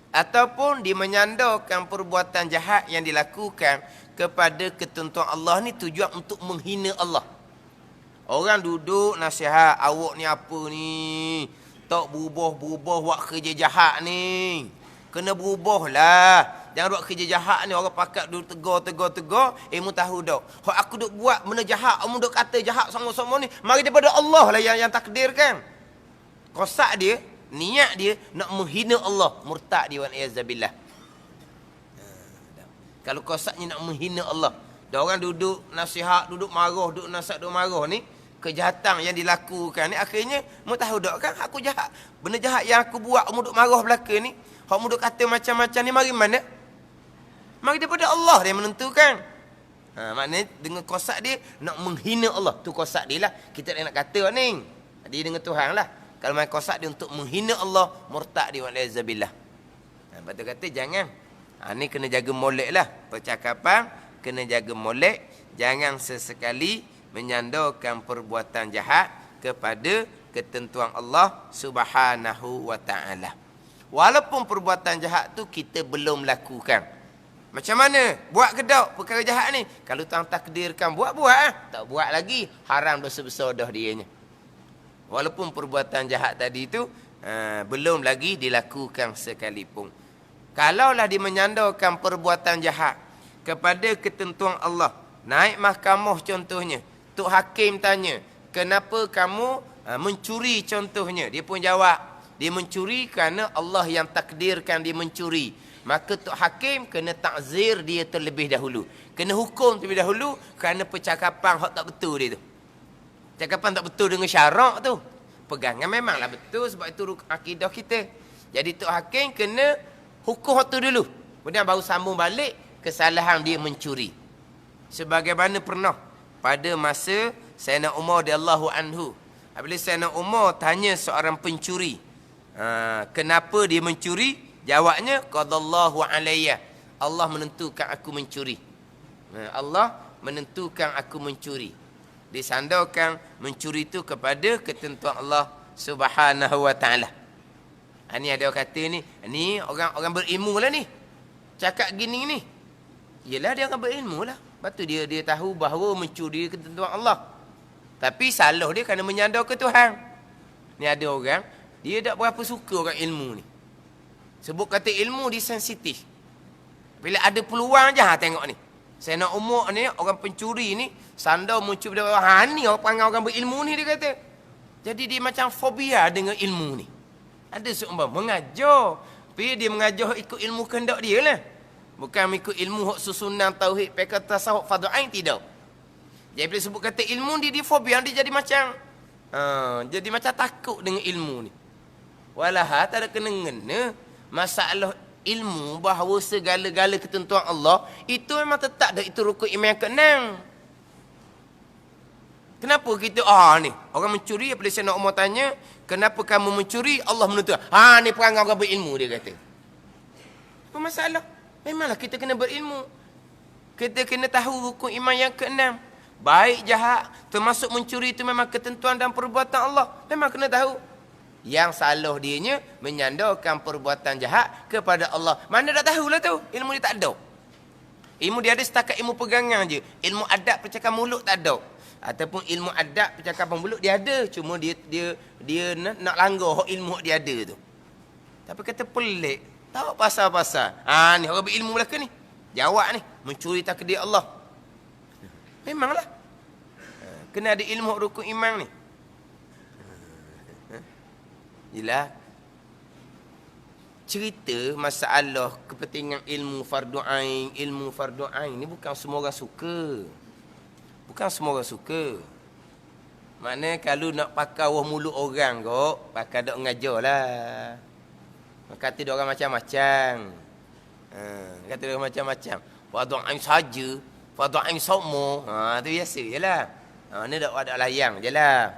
Ataupun dia menyandarkan perbuatan jahat yang dilakukan kepada ketentuan Allah ni tujuan untuk menghina Allah. Orang duduk nasihat, awak ni apa ni? Tak berubah-berubah buat kerja jahat ni. Kena berubah lah. Jangan buat kerja jahat ni. Orang pakat duduk tegur. Mu tahu tak? Hak aku duk buat benda jahat. Kamu duk kata jahat sama-sama ni. Mari daripada Allah lah yang takdirkan. Kosak dia, niat dia nak menghina Allah. Murtad dia wa'iyazzabillah. Kalau kosaknya nak menghina Allah. Dan orang duduk nasihat, duduk marah, duduk nasihat, duduk marah ni. Kejahatan yang dilakukan ni. Akhirnya, mu tahu tak kan aku jahat. Benda jahat yang aku buat, mu duduk marah belakang ni. Kamu duk kata macam-macam ni mari mana? Mari daripada Allah dia menentukan. Maknanya dengan kosak dia nak menghina Allah. Tu kosak dia lah. Kita tak nak kata ni. Dia dengan Tuhan lah. Kalau main kosak dia untuk menghina Allah, murtad dia wa'alaizabillah. Lepas tu kata jangan. Ni kena jaga molek lah. Percakapan kena jaga molek. Jangan sesekali menyandarkan perbuatan jahat kepada ketentuan Allah Subhanahu wa ta'ala. Walaupun perbuatan jahat tu kita belum lakukan. Macam mana? Buat ke tak perkara jahat ni? Kalau Tuhan takdirkan buat tak buat lagi. Haram dosa besar dah dianya. Walaupun perbuatan jahat tadi tu belum lagi dilakukan sekalipun. Kalaulah dia menyandarkan perbuatan jahat kepada ketentuan Allah. Naik mahkamah contohnya. Tok Hakim tanya, kenapa kamu mencuri contohnya? Dia pun jawab, dia mencuri kerana Allah yang takdirkan dia mencuri. Maka Tok Hakim kena takzir dia terlebih dahulu. Kena hukum terlebih dahulu kerana percakapan hak tak betul dia tu. Cakapan tak betul dengan syarak tu. Pegangan memanglah betul sebab itu akidah kita. Jadi Tok Hakim kena hukum hak tu dulu. Kemudian baru sambung balik kesalahan dia mencuri. Sebagaimana pernah pada masa Sayyidina Umar radhiyallahu anhu. Apabila Sayyidina Umar tanya seorang pencuri, kenapa dia mencuri? Jawabnya, qadallahu alayya. Allah menentukan aku mencuri. Allah menentukan aku mencuri. Disandarkan mencuri itu kepada ketentuan Allah Subhanahu wa ta'ala. Ini ada orang kata ni orang berilmu lah ni. Cakap gini ni. Yelah dia orang berilmu lah. Lepas tu dia tahu bahawa mencuri ketentuan Allah. Tapi salah dia kerana menyandar ke Tuhan. Ni ada orang, dia tak berapa suka orang ilmu ni. Sebut kata ilmu dia sensitif. Bila ada peluang je tengok ni. Saya nak umur ni, orang pencuri ni, sandar mencuri dari orang. Ni orang panggil orang berilmu ni dia kata. Jadi dia macam fobia dengan ilmu ni. Ada seumpama mengajar. Tapi dia mengajar ikut ilmu kehendak dia lah. Bukan ikut ilmu hak susunan tauhid, fiqh, tasawuf, fardhu ain, tidak. Jadi bila sebut kata ilmu dia fobia, dia jadi macam jadi macam takut dengan ilmu ni. Walah tak ada kena-ngena masalah ilmu bahawa segala-gala ketentuan Allah itu memang tetap dah itu rukun iman yang keenam. Kenapa kita ni orang mencuri apabila saya nak Umar tanya, kenapa kamu mencuri? Allah menentukan. Ni perangai orang berilmu dia kata. Apa masalah? Memanglah kita kena berilmu. Kita kena tahu rukun iman yang keenam. Baik jahat termasuk mencuri itu memang ketentuan dan perbuatan Allah. Memang kena tahu. Yang salah dianya menyandarkan perbuatan jahat kepada Allah. Mana dah tahulah tu. Ilmu dia tak ada. Ilmu dia ada setakat ilmu pegangan je. Ilmu adab percakapan mulut tak ada. Ataupun ilmu adab percakapan mulut dia ada. Cuma dia nak langgar ilmu dia ada tu. Tapi kata pelik. Tahu pasal-pasal. Ni orang berilmu belaka ni. Jawab ni. Mencuri takdir Allah. Memanglah. Kena ada ilmu rukun iman ni. Yelah. Cerita masalah kepentingan ilmu fardu ain. Ilmu fardu ain ni bukan semua orang suka. Bukan semua orang suka. Maknanya kalau nak pakai wah mulut orang kok, pakai dok ngajar lah. Kata dia orang macam-macam. Kata dia orang macam-macam. Fardu ain saja, fardu ain semua. Tu biasa jelah. Ni dak ada layang jelah.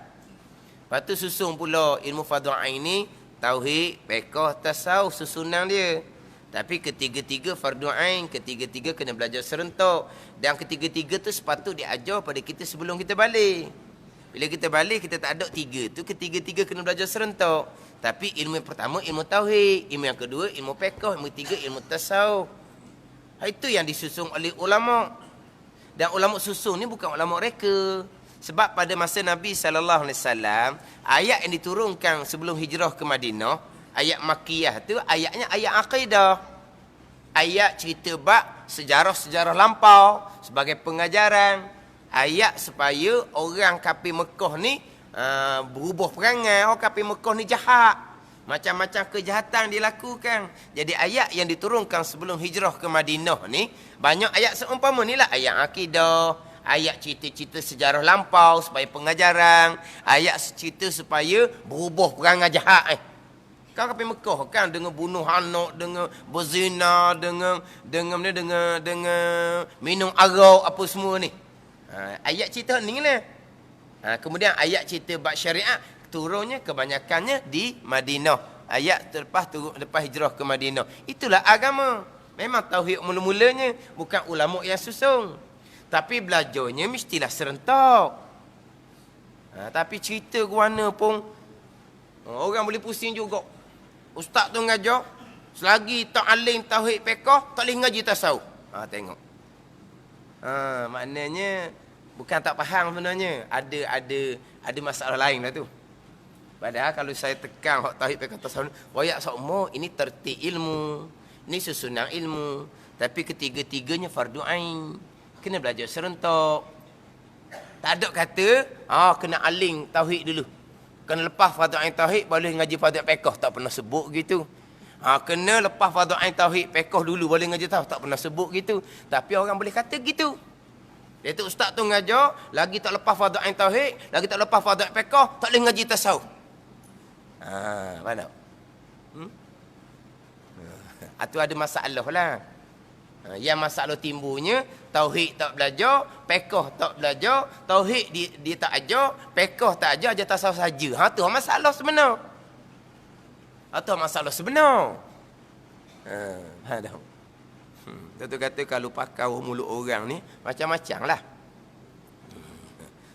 Lepas tu susun pula ilmu fardu ain ni tauhid, fiqh, tasawuf susunan dia. Tapi ketiga-tiga fardu ain, ketiga-tiga kena belajar serentak. Dan ketiga-tiga tu sepatut diajar pada kita sebelum kita balik. Bila kita balik, kita tak ada tiga. Tu ketiga-tiga kena belajar serentak. Tapi ilmu yang pertama, ilmu tauhid. Ilmu yang kedua, ilmu fiqh. Ilmu tiga, ilmu tasawuf. Itu yang disusung oleh ulama. Dan ulama susun ni bukan ulama reka. Sebab pada masa Nabi SAW, ayat yang diturunkan sebelum hijrah ke Madinah, ayat Makkiyah tu, ayatnya ayat akidah. Ayat cerita bab sejarah-sejarah lampau sebagai pengajaran. Ayat supaya orang kafir Mekah ni berubah perangai. Orang kafir Mekah ni jahat. Macam-macam kejahatan dilakukan. Jadi ayat yang diturunkan sebelum hijrah ke Madinah ni, banyak ayat seumpama ni lah. Ayat akidah, ayat cerita-cerita sejarah lampau supaya pengajaran, ayat cerita supaya berubah perangai jahat. Kau kafir Mekah kan dengan bunuh anak, dengan berzina, dengan minum arak apa semua ni. Ayat cerita ni lah. Kemudian ayat cerita bab syariat turunnya kebanyakannya di Madinah. Ayat lepas hijrah ke Madinah. Itulah agama. Memang tauhid mula-mulanya bukan ulama yang susung. Tapi belajarnya mestilah serentak. Tapi cerita ke mana pun orang boleh pusing juga. Ustaz tu ngajar, selagi tak alim tauhid fiqh, tak boleh ngaji tasawuf. Tengok. Maknanya bukan tak faham sebenarnya. Ada masalah lain lah tu. Padahal kalau saya tekan hak tauhid fiqh tasawuf, royak semua ini tertib ilmu, ini susunan ilmu. Tapi ketiga-tiganya fardu ain. Kena belajar serentak. Tak ada kata, kena aling tauhid dulu. Kena lepas fardu ain tauhid boleh ngaji fardu fiqh, tak pernah sebut gitu. Kena lepas fardu ain tauhid fiqh dulu boleh ngaji tasawuf, tak pernah sebut gitu. Tapi orang boleh kata gitu. Dia tu ustaz tu ngajar, lagi tak lepas fardu ain tauhid, lagi tak lepas fardu ain fiqh, tak boleh ngaji tasawuf. Mana? Itu ada masalah lah. Yang masalah timbulnya, tauhid tak belajar, fiqh tak belajar, tauhid dia tak ajar, fiqh tak ajar tasawuf saja. Tu masalah sebenar. Itu masalah sebenar. Tentu kata kalau pakai mulut orang ni macam-macam lah.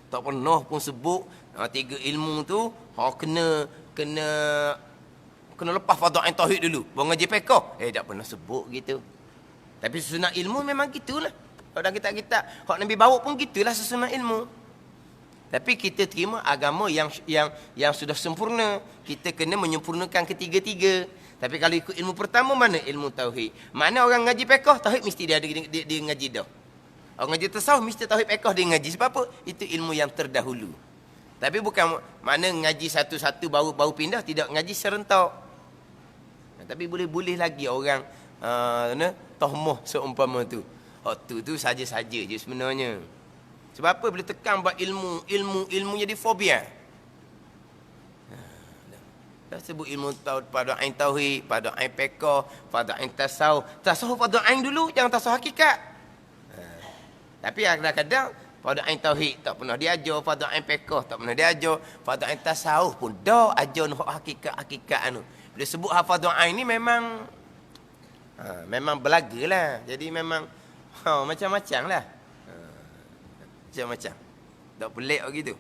Tak pernah pun sebut tiga ilmu tu kena lepas fardu ain tauhid dulu baru ngaji fiqh. Tak pernah sebut gitu. Tapi susunan ilmu memang gitulah. Kalau dalam kitab-kitab hak Nabi bawa pun gitulah susunan ilmu. Tapi kita terima agama yang sudah sempurna. Kita kena menyempurnakan ketiga-tiga. Tapi kalau ikut ilmu pertama, mana ilmu tauhid? Mana orang ngaji fiqh, tauhid mesti dia ngaji dah. Orang ngaji tasawuf mesti tauhid fiqh dia ngaji. Sebab apa? Itu ilmu yang terdahulu. Tapi bukan mana ngaji satu-satu baru pindah, tidak ngaji serentak. Tapi boleh lagi orang tohmoh seumpama tu. Tu saja-saja je sebenarnya. Sebab apa? Bila tekan buat ilmu jadi fobia. Dah sebut ilmu pada ain tauhid, pada ain fiqh, pada ain tasawuf. Tasawuf pada ain dulu, jangan tasawuf hakikat. Tapi kadang-kadang pada ain tauhid tak pernah diajar, pada ain fiqh tak pernah diajar, pada ain tasawuf pun dah ajar hakikat anu. Bila sebut hafadhu ain ni memang belagalah. Jadi memang macam-macam lah. Macam-macam. Tak pelik begitu.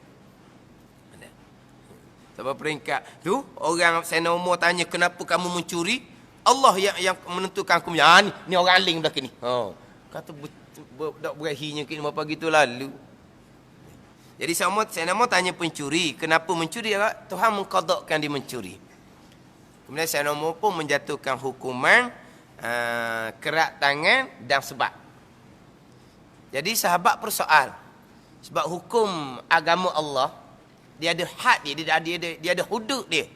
Sebab peringkat tu orang Sayyidina Umar tanya kenapa kamu mencuri? Allah yang menentukan hukum. Ni orang alim belakang ni. Kata tak berahinya kini berapa gitu lalu. Jadi Sayyidina Umar tanya pencuri, kenapa mencuri? Tuhan mengqadakkan dia mencuri. Kemudian Sayyidina Umar pun menjatuhkan hukuman kerak tangan dan sebab. Jadi sahabat bersoal. Sebab hukum agama Allah, dia ada had dia ada hudud dia.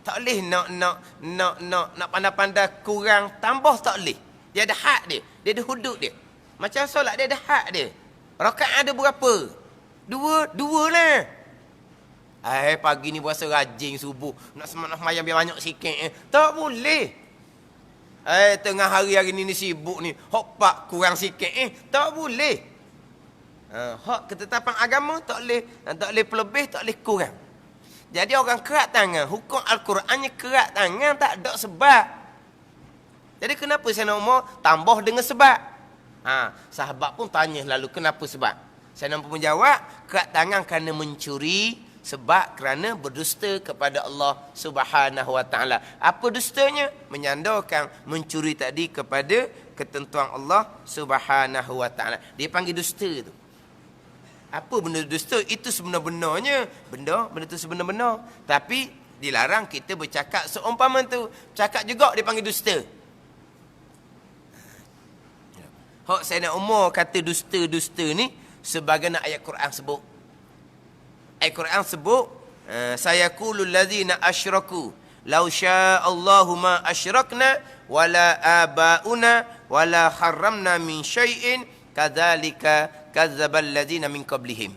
Tak boleh nak pandai-pandai kurang tambah, tak boleh. Dia ada had dia ada hudud dia. Macam solat dia ada had dia. Rakaat ada berapa? Dua lah. Pagi ni puasa rajin subuh, nak semayang biar banyak sikit. Tak boleh. Tengah hari ni sibuk ni, hok kurang sikit. Tak boleh. Hak ketetapan agama tak boleh pelebih, tak boleh kurang. Jadi orang kerat tangan, hukum Al-Qurannya kerat tangan tak ada sebab. Jadi kenapa Sayyidina Umar tambah dengan sebab? Sahabat pun tanya lalu kenapa sebab? Saya nampak menjawab, kerat tangan kerana mencuri sebab kerana berdusta kepada Allah Subhanahu Wa Taala. Apa dustanya? Menyandarkan mencuri tadi kepada ketentuan Allah Subhanahu Wa Taala. Dia panggil dusta tu. Apa benda dusta? Itu sebenar-benarnya benda tu sebenar-benar. Tapi dilarang kita bercakap seumpama tu. Cakap juga dia panggil dusta. Hak Sayyidina Umar kata dusta-dusta ni sebagaimana ayat Quran sebut. Ayat Quran sebut, sayaqulul ladzina asyraku law sya'allahu ma asyrakna wala abauna wala harramna min syai'in kadzalika kadzdzabal ladzina min qablihim.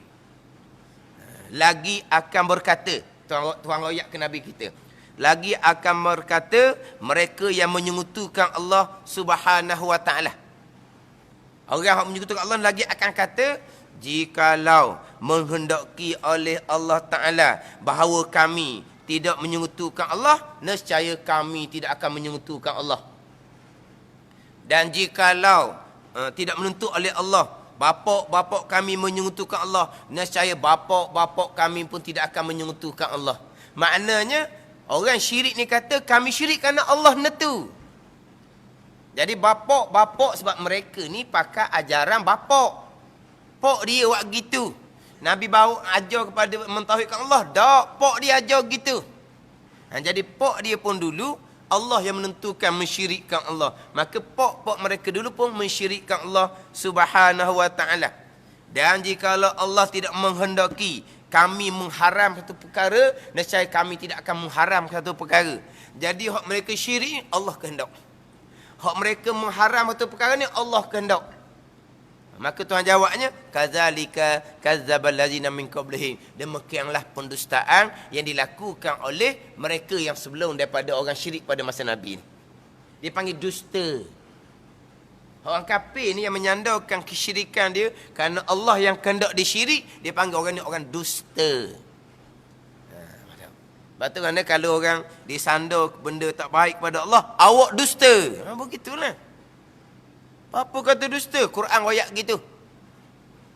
Lagi akan berkata, tuan royak ke Nabi kita. Lagi akan berkata mereka yang menyekutukan Allah Subhanahu Wa Taala. Orang yang menyekutukan Allah lagi akan kata, jikalau menghendaki oleh Allah Ta'ala bahawa kami tidak menyekutukan Allah, nescaya kami tidak akan menyekutukan Allah. Dan jikalau tidak menuntut oleh Allah, bapak-bapak kami menyekutukan Allah, nescaya bapak-bapak kami pun tidak akan menyekutukan Allah. Maknanya, orang syirik ni kata, kami syirik kerana Allah netu. Jadi bapak sebab mereka ni pakai ajaran bapak. Pok dia buat gitu. Nabi bawa ajar kepada mentauhidkan Allah. Tak, pok dia ajar gitu. Jadi pok dia pun dulu Allah yang menentukan mensyirikkan Allah. Maka pok mereka dulu pun mensyirikkan Allah Subhanahu Wa Taala. Dan jikalau Allah tidak menghendaki kami mengharam satu perkara, nescaya kami tidak akan mengharam satu perkara. Jadi hak mereka syirik Allah kehendak. Hak mereka mengharam satu perkara ni Allah kehendak. Maka Tuhan jawabnya, kadzalika kadzdzabal ladzina min qablihim. Demikianlah pendustaan yang dilakukan oleh mereka yang sebelum daripada orang syirik pada masa Nabi ni. Dia panggil dusta. Orang kafir ni yang menyandarkan kesyirikan dia kerana Allah yang kehendak disyirik, dia panggil orang ni orang dusta. Lepas tu kerana kalau orang disandar benda tak baik kepada Allah, awak dusta. Begitulah. Apa kata dusta? Quran royak gitu.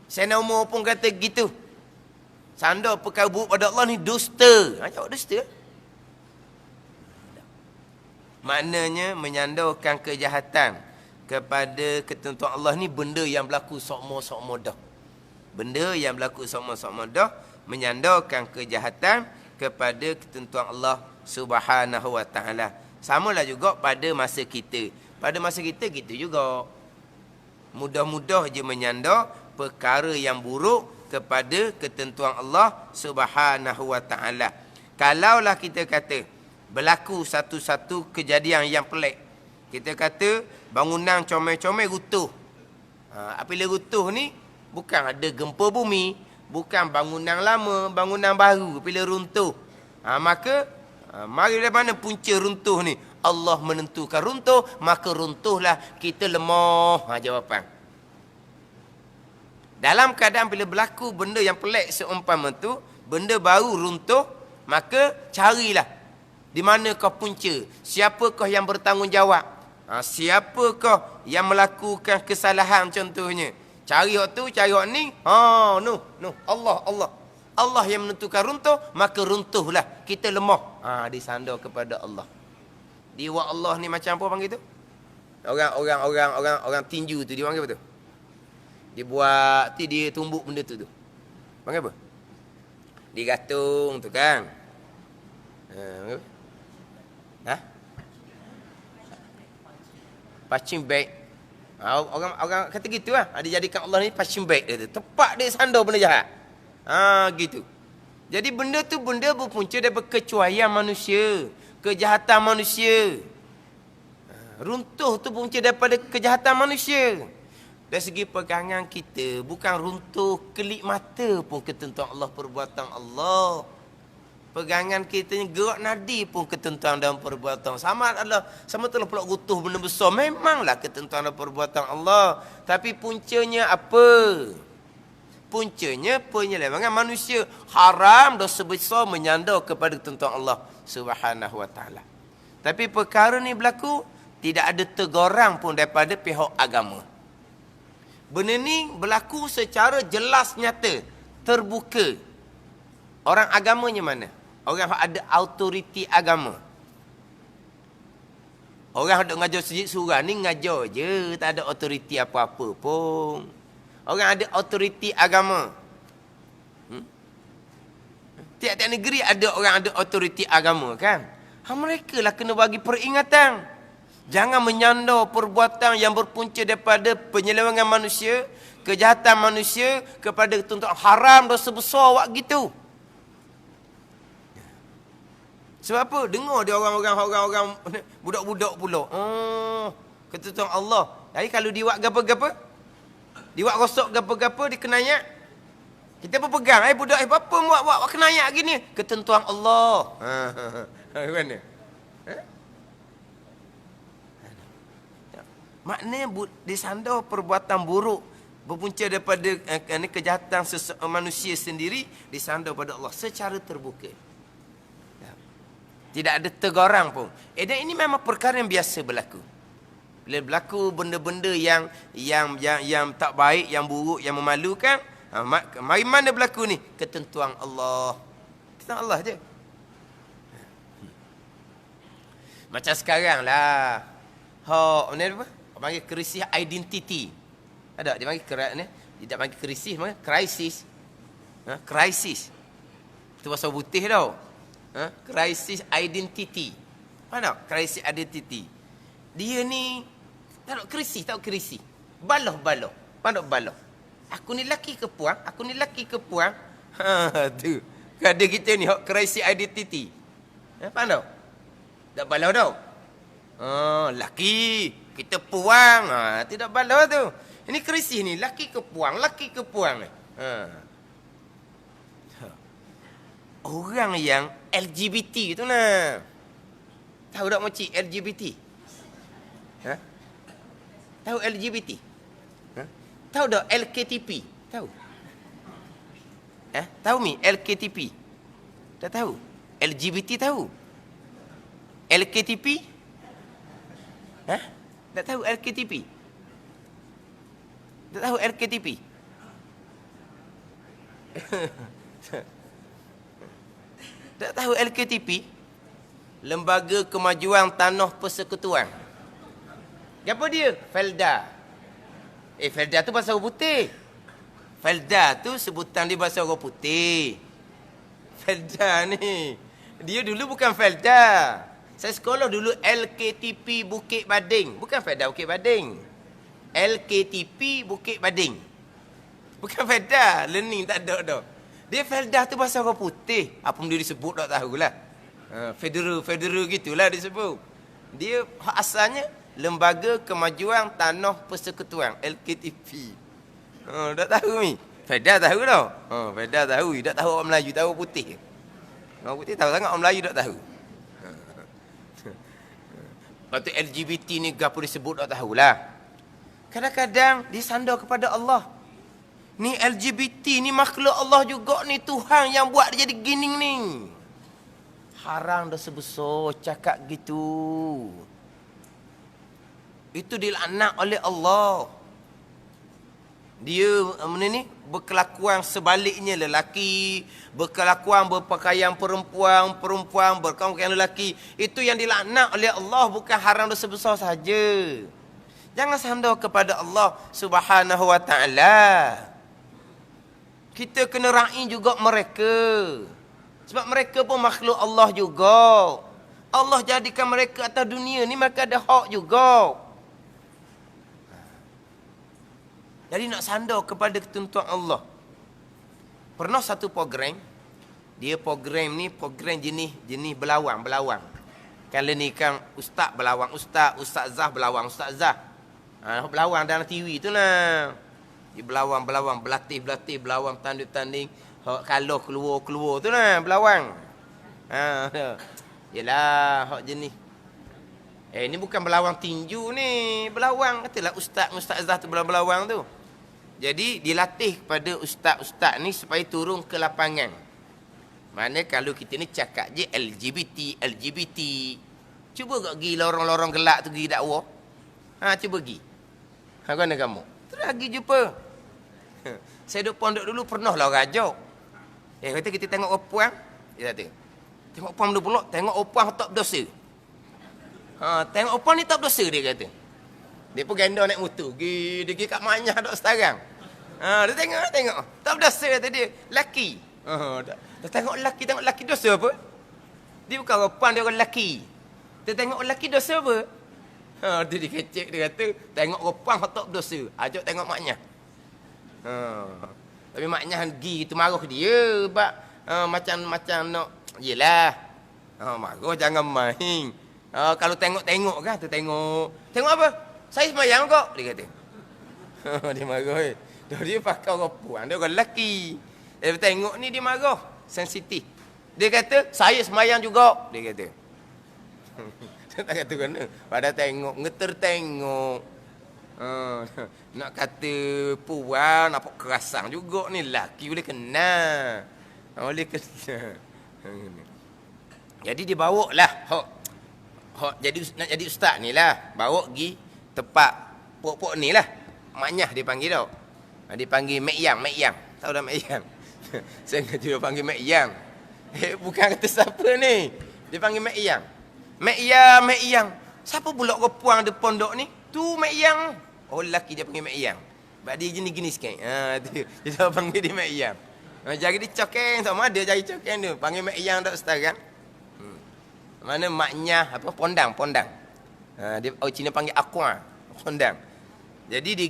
Sayyidina Umar pun kata gitu. Sandar perkara buruk pada Allah ni dusta. Awak dusta. Maknanya menyandarkan kejahatan kepada ketentuan Allah ni benda yang berlaku sokmo-sokmo dah. Benda yang berlaku sokmo-sokmo dah menyandarkan kejahatan kepada ketentuan Allah Subhanahu Wa Taala. Samalah juga pada masa kita. Pada masa kita juga mudah-mudah je menyandar perkara yang buruk kepada ketentuan Allah Subhanahu Wa Taala. Kalaulah kita kata berlaku satu-satu kejadian yang pelik. Kita kata bangunan comel-comel runtuh. Apabila runtuh ni bukan ada gempa bumi, bukan bangunan lama, bangunan baru. Bila runtuh, maka mari dari mana punca runtuh ni? Allah menentukan runtuh, maka runtuhlah kita lemah. Jawapan. Dalam keadaan bila berlaku benda yang pelik seumpama tu, benda baru runtuh, maka carilah di manakah punca? Siapakah yang bertanggungjawab? Siapakah yang melakukan kesalahan contohnya? Cari hak tu, cari hak ni. Allah. Allah yang menentukan runtuh, maka runtuhlah. Kita lemah. Disandar kepada Allah. Diwa Allah ni macam apa panggil tu? Orang tinju tu dia panggil apa tu? Dia buat dia tumbuk benda tu. Panggil apa? Dia gantung tu kan. Punching bag. Orang kata gitu lah. Dia jadikan Allah ni punching bag dia tu. Tepat dia sandar benda jahat. Gitu. Jadi benda tu benda berpunca daripada kecuaian manusia, kejahatan manusia. Runtuh tu punca daripada kejahatan manusia. Dari segi pegangan kita, bukan runtuh kelip mata pun ketentuan Allah, perbuatan Allah. Pegangan kita ni gerak nadi pun ketentuan dalam perbuatan. Sama telah pula runtuh benda besar. Memanglah ketentuan dalam perbuatan Allah. Tapi puncanya apa? Puncanya penyelewengan manusia. Haram dosa besar menyandar kepada ketentuan Allah Subhanahu Wa Taala. Tapi perkara ni berlaku, tidak ada teguran pun daripada pihak agama. Benda ni berlaku secara jelas nyata, terbuka. Orang agamanya mana? Orang yang ada autoriti agama. Orang yang ngajar sujud surah ni ngajar je, tak ada autoriti apa-apa pun. Orang ada autoriti agama. Tiap-tiap negeri ada orang ada autoriti agama kan? Mereka lah kena bagi peringatan. Jangan menyandar perbuatan yang berpunca daripada penyelewengan manusia, kejahatan manusia kepada tuntutan haram, dosa besar awak gitu. Sebab apa? Dengar dia orang-orang budak-budak pula. Ketentuan Allah. Jadi kalau diwak gapa-gapa, diwak rosok gapa-gapa, dia kena ayat. Kita pun pegang. Budak, apa buat kena ayat gini? Ketentuan Allah. Mana? Maknanya disandar perbuatan buruk berpunca daripada kejahatan manusia sendiri, disandar pada Allah secara terbuka. Tidak ada tegarang pun. Dan ini memang perkara yang biasa berlaku. Bila berlaku benda-benda yang tak baik, yang buruk, yang memalukan, mari mana berlaku ni? Ketentuan Allah. Ketentuan Allah je. Macam sekarang lah. Ni apa? Panggil krisis identiti. Ada dia panggil dia tak panggil krisis, panggil krisis. Krisis. Itu bahasa putih tau. Krisis identiti. Faham tak? Krisis identiti. Dia ni tak krisis, tak krisis. Baloh. Faham tak baloh? Aku ni lelaki ke puang? Aku ni lelaki ke puang? Tu. Ada kita ni krisis identiti. Faham tak? Tak baloh tau. Lelaki, kita puang. Tidak baloh tu. Ini krisis ni, lelaki ke puang? Orang yang LGBT tu lah. Tahu tak makcik LGBT? Tahu LGBT? Tahu tak LKTP? Tahu? Tahu mi LKTP? Tak tahu? LGBT tahu? LKTP? Tak tahu LKTP? Tak tahu LKTP? Tak tahu LKTP? Lembaga Kemajuan Tanah Persekutuan. Apa dia? Felda. Felda tu bahasa orang putih. Felda tu sebutan dia bahasa orang putih. Felda ni. Dia dulu bukan Felda. Saya sekolah dulu LKTP Bukit Bading. Bukan Felda Bukit Bading. LKTP Bukit Bading. Bukan Felda. Learning tak ada dah. Dia Felda tu bahasa orang putih. Apa benda disebut tak tahulah. Federal gitulah disebut. Dia asalnya Lembaga Kemajuan Tanah Persekutuan, LKTP. Tak tahu ni. Felda tahu tau. Felda tahu. Tak tahu orang Melayu, tahu putih. Orang putih tahu sangat, orang Melayu tak tahu. Lepas tu LGBT ni apa disebut tak tahulah. Kadang-kadang disandar kepada Allah. Ni LGBT ni makhluk Allah juga ni, Tuhan yang buat dia jadi gini ni. Haram dah sebesar cakap gitu. Itu dilaknat oleh Allah. Dia ni berkelakuan sebaliknya, lelaki berkelakuan berpakaian perempuan, perempuan berpakaian lelaki. Itu yang dilaknat oleh Allah, bukan haram dah sebesar saja. Jangan sandar kepada Allah Subhanahu wa taala. Kita kena raih juga mereka. Sebab mereka pun makhluk Allah juga. Allah jadikan mereka atas dunia ni, mereka ada hak juga. Jadi nak sandar kepada ketentuan Allah. Pernah satu program, dia program ni program jenis belawang. Kalau ni kan ustaz belawang, ustazah belawang, ustazah. Belawang dalam TV tu lah. Dia belawang, berlatih, belawang tanding. Kalau keluar tu lah belawang. Yalah, hak jenis. Ni bukan belawang tinju ni, belawang katalah ustazah tu belawang tu. Jadi dilatih kepada ustaz-ustaz ni supaya turun ke lapangan. Mana kalau kita ni cakap je LGBT. Cuba kau pergi lorong-lorong gelap tu pergi dakwah. Cuba pergi. Mana kamu? Terus lagi jumpa. Saya duduk pondok dulu pernah lah rajuk. Kata kita tengok perempuan. Dia kata, tengok perempuan dulu pula. Tengok perempuan tak berdosa. Tengok perempuan ni tak berdosa dia kata. Dia pun gendong naik motor. Dia pergi kat Manyah dok sekarang. Dia tengok. Tak berdosa kata dia. Laki. Dia tengok laki dosa apa? Dia bukan perempuan, dia orang laki. Dia tengok laki dosa apa? Dia dikecek, dia kata, tengok perempuan tak berdosa. Ajak tengok Manyah. Tapi maknya pergi itu marah dia sebab macam nak yelah. Marah jangan main. Kalau tengok kan tu tengok apa? Saya sembahyang kok dia kata. Dia marah. Dia pakai perempuan, dia orang lelaki. Dia tengok ni dia marah, sensitif. Dia kata saya sembahyang juga dia kata. Dia tak kata kena. Pada tengok ngeter tengok. Nak kata puan nampak kerasang juga ni laki boleh kena. Boleh kena. Jadi dia bawa lah hok nak jadi ustaz ni lah. Bawa pergi tempat pok-pok ni lah. Maknya dia panggil tau. Dia panggil Mek Yang. Tahu dah Mek Yang? Saya kata dia panggil Mek Yang. Bukan kata siapa ni. Dia panggil Mek Yang. Mek Yang. Siapa pula kau puang ada pondok ni? Tu Mek Yang. Oh lelaki dia panggil Mek Yang. Sebab dia gini-gini sikit. Dia tak panggil dia Mek Yang. Jari dia cokeng. Sama ada jari cokeng tu. Panggil Mek Yang tak sekarang. Mana maknya apa? Pondang. Dia Cina panggil aqua. Pondang. Jadi dia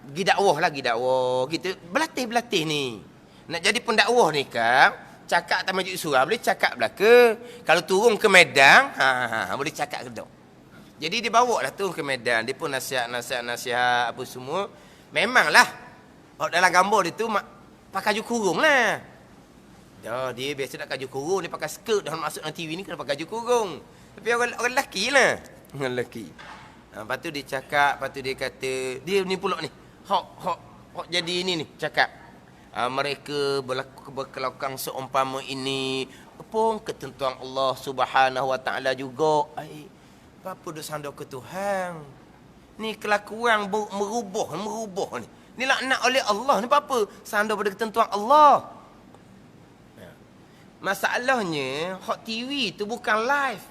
pergi dakwah lagi dakwah. Kita berlatih ni. Nak jadi pendakwah ni kan, cakap atas majlis surah boleh cakap belaka. Kalau turun ke medan, boleh cakap kedok. Jadi dia bawa lah tu ke medan. Dia pun nasihat apa semua. Memanglah dalam gambar dia tu pakai baju kurung lah. Dia biasa nak kaju kurung. Dia pakai skirt. Dah masuk dalam TV ni kena pakai baju kurung. Tapi orang lelaki lah. Orang lelaki. Lepas tu dia cakap. Lepas tu dia kata. Dia ni pula ni. Hok jadi ini ni. Cakap. Mereka berkelakang seumpama ini. Pun ketentuan Allah Subhanahu Wa Taala juga. Apa dah sandar ke Tuhan? Ni kelakuan merubah ni. Ni laknat oleh Allah. Ni apa? Sandar pada ketentuan Allah. Masalahnya, hot TV tu bukan live.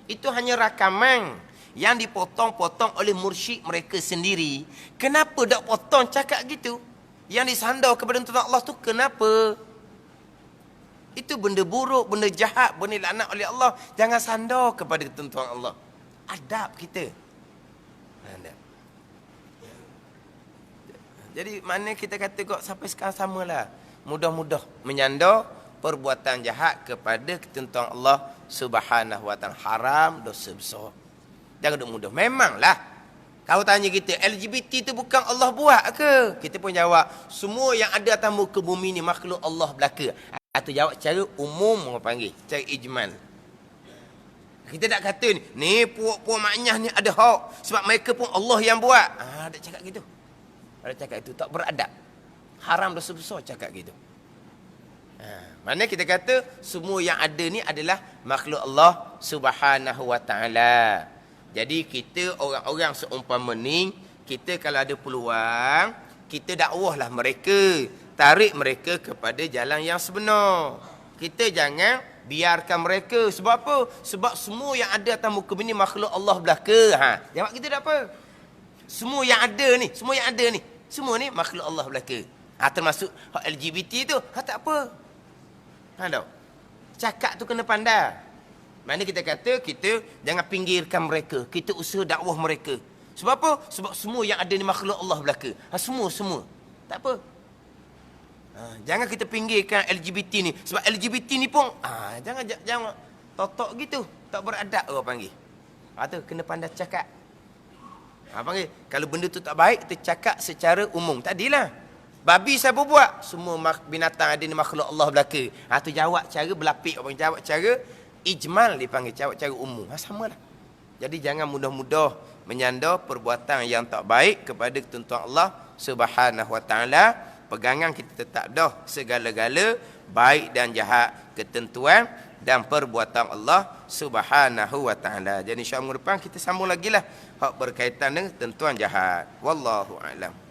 Itu hanya rakaman yang dipotong-potong oleh mursyid mereka sendiri. Kenapa tak potong cakap gitu? Yang disandar kepada ketentuan Allah tu kenapa? Itu benda buruk, benda jahat, benda laknat oleh Allah. Jangan sandar kepada ketentuan Allah. Adab kita. Adab. Jadi mana kita kata kok sampai sekarang samalah. Mudah-mudah menyandar perbuatan jahat kepada ketentuan Allah Subhanahu Wa Taala. Haram, dosa besar. Jangan duk mudah. Memanglah. Kau tanya kita, LGBT tu bukan Allah buat ke? Kita pun jawab, semua yang ada atas muka bumi ni makhluk Allah belaka. Atau jawab cara umum orang panggil, cara ijmal. Kita tak kata ni puak-puak maknyah ni ada hak sebab mereka pun Allah yang buat. Tak cakap gitu. Ada cakap itu tak beradab. Haram dosa besar cakap gitu. Mana kita kata semua yang ada ni adalah makhluk Allah Subhanahu Wa Taala. Jadi kita orang-orang seumpama ni, kita kalau ada peluang, kita dakwahlah mereka, tarik mereka kepada jalan yang sebenar. Kita jangan biarkan mereka. Sebab apa? Sebab semua yang ada atas muka bumi ni makhluk Allah belaka. Jawab kita tak apa. Semua yang ada ni, semua ni makhluk Allah belaka. Termasuk LGBT tu, tak apa. Tahu? Cakap tu kena pandai. Mana kita kata, kita jangan pinggirkan mereka. Kita usaha dakwah mereka. Sebab apa? Sebab semua yang ada ni makhluk Allah belaka. Semua. Tak apa. Jangan kita pinggirkan LGBT ni. Sebab LGBT ni pun, jangan totok gitu. Tak beradab orang panggil. Tu kena pandai cakap. Panggil, kalau benda tu tak baik, kita cakap secara umum. Tadilah. Babi siapa buat? Semua binatang ada ni makhluk Allah belaka. Tu jawab cara berlapik. Jawab cara ijmal dipanggil, jawab cara umum. Samalah. Jadi jangan mudah-mudah menyandar perbuatan yang tak baik kepada ketentuan Allah Subhanahu Wa Taala. Pegangan kita tetap dah segala-gala baik dan jahat ketentuan dan perbuatan Allah Subhanahu wa taala. Jadi insya-Allah minggu depan kita sambung lagi lah hak berkaitan dengan tentuan jahat. Wallahu a'lam.